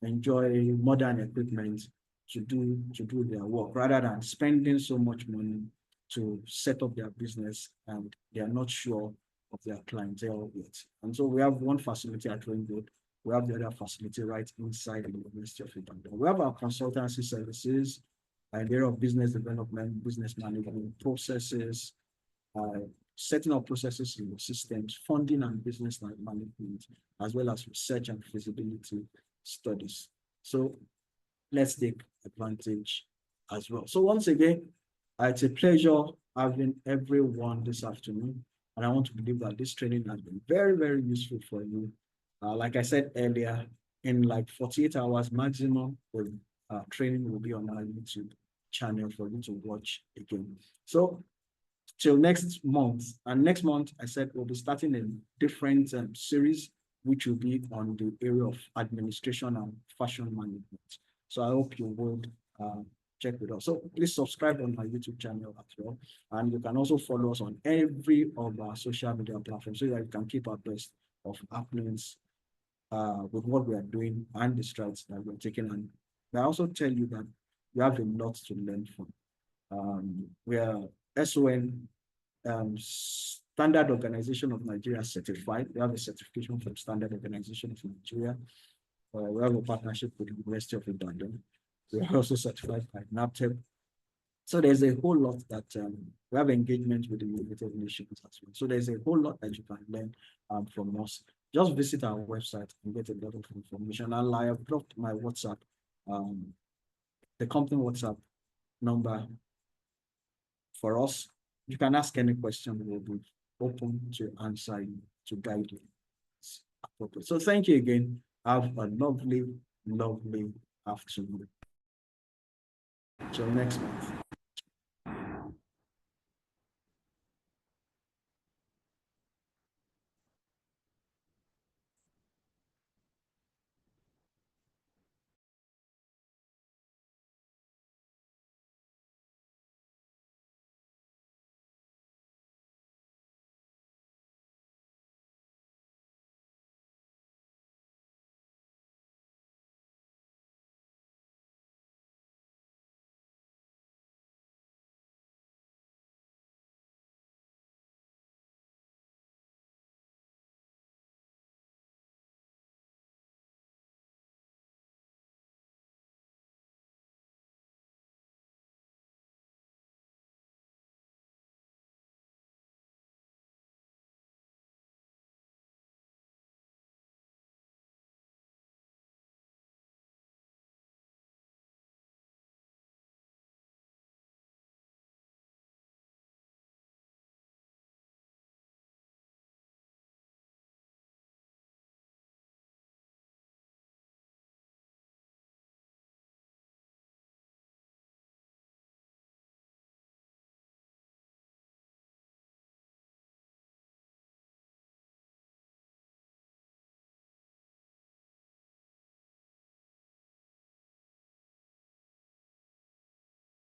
enjoy modern equipment to do their work, rather than spending so much money to set up their business and they are not sure of their clientele yet. And so we have one facility at Rainbow. We have the other facility right inside the University of Ibadan. We have our consultancy services, an area of business development, business management, processes, setting up processes in the systems, funding and business management, as well as research and feasibility studies. So let's take advantage as well. So once again, it's a pleasure having everyone this afternoon. And I want to believe that this training has been very, very useful for you. Like I said earlier, in like 48 hours maximum, the training will be on our YouTube channel for you to watch again. So till next month, and next month, I said we'll be starting a different series, which will be on the area of administration and fashion management. So I hope you would check with us. So please subscribe on my YouTube channel as well. And you can also follow us on every of our social media platforms so that you can keep abreast of happenings with what we are doing and the strides that we're taking. And I also tell you that we have a lot to learn from. We are SON, Standard Organization of Nigeria certified. We have a certification from Standard Organization of Nigeria. We have a partnership with the University of Ibadan. We are also certified by NAPTEP. So there's a whole lot that we have engagement with the United Nations as well. So there's a whole lot that you can learn from us. Just visit our website and get a lot of information. And I have dropped my WhatsApp, the company WhatsApp number for us. You can ask any question. We'll be open to answer you, to guide you. So thank you again. Have a lovely, lovely afternoon. Till next month.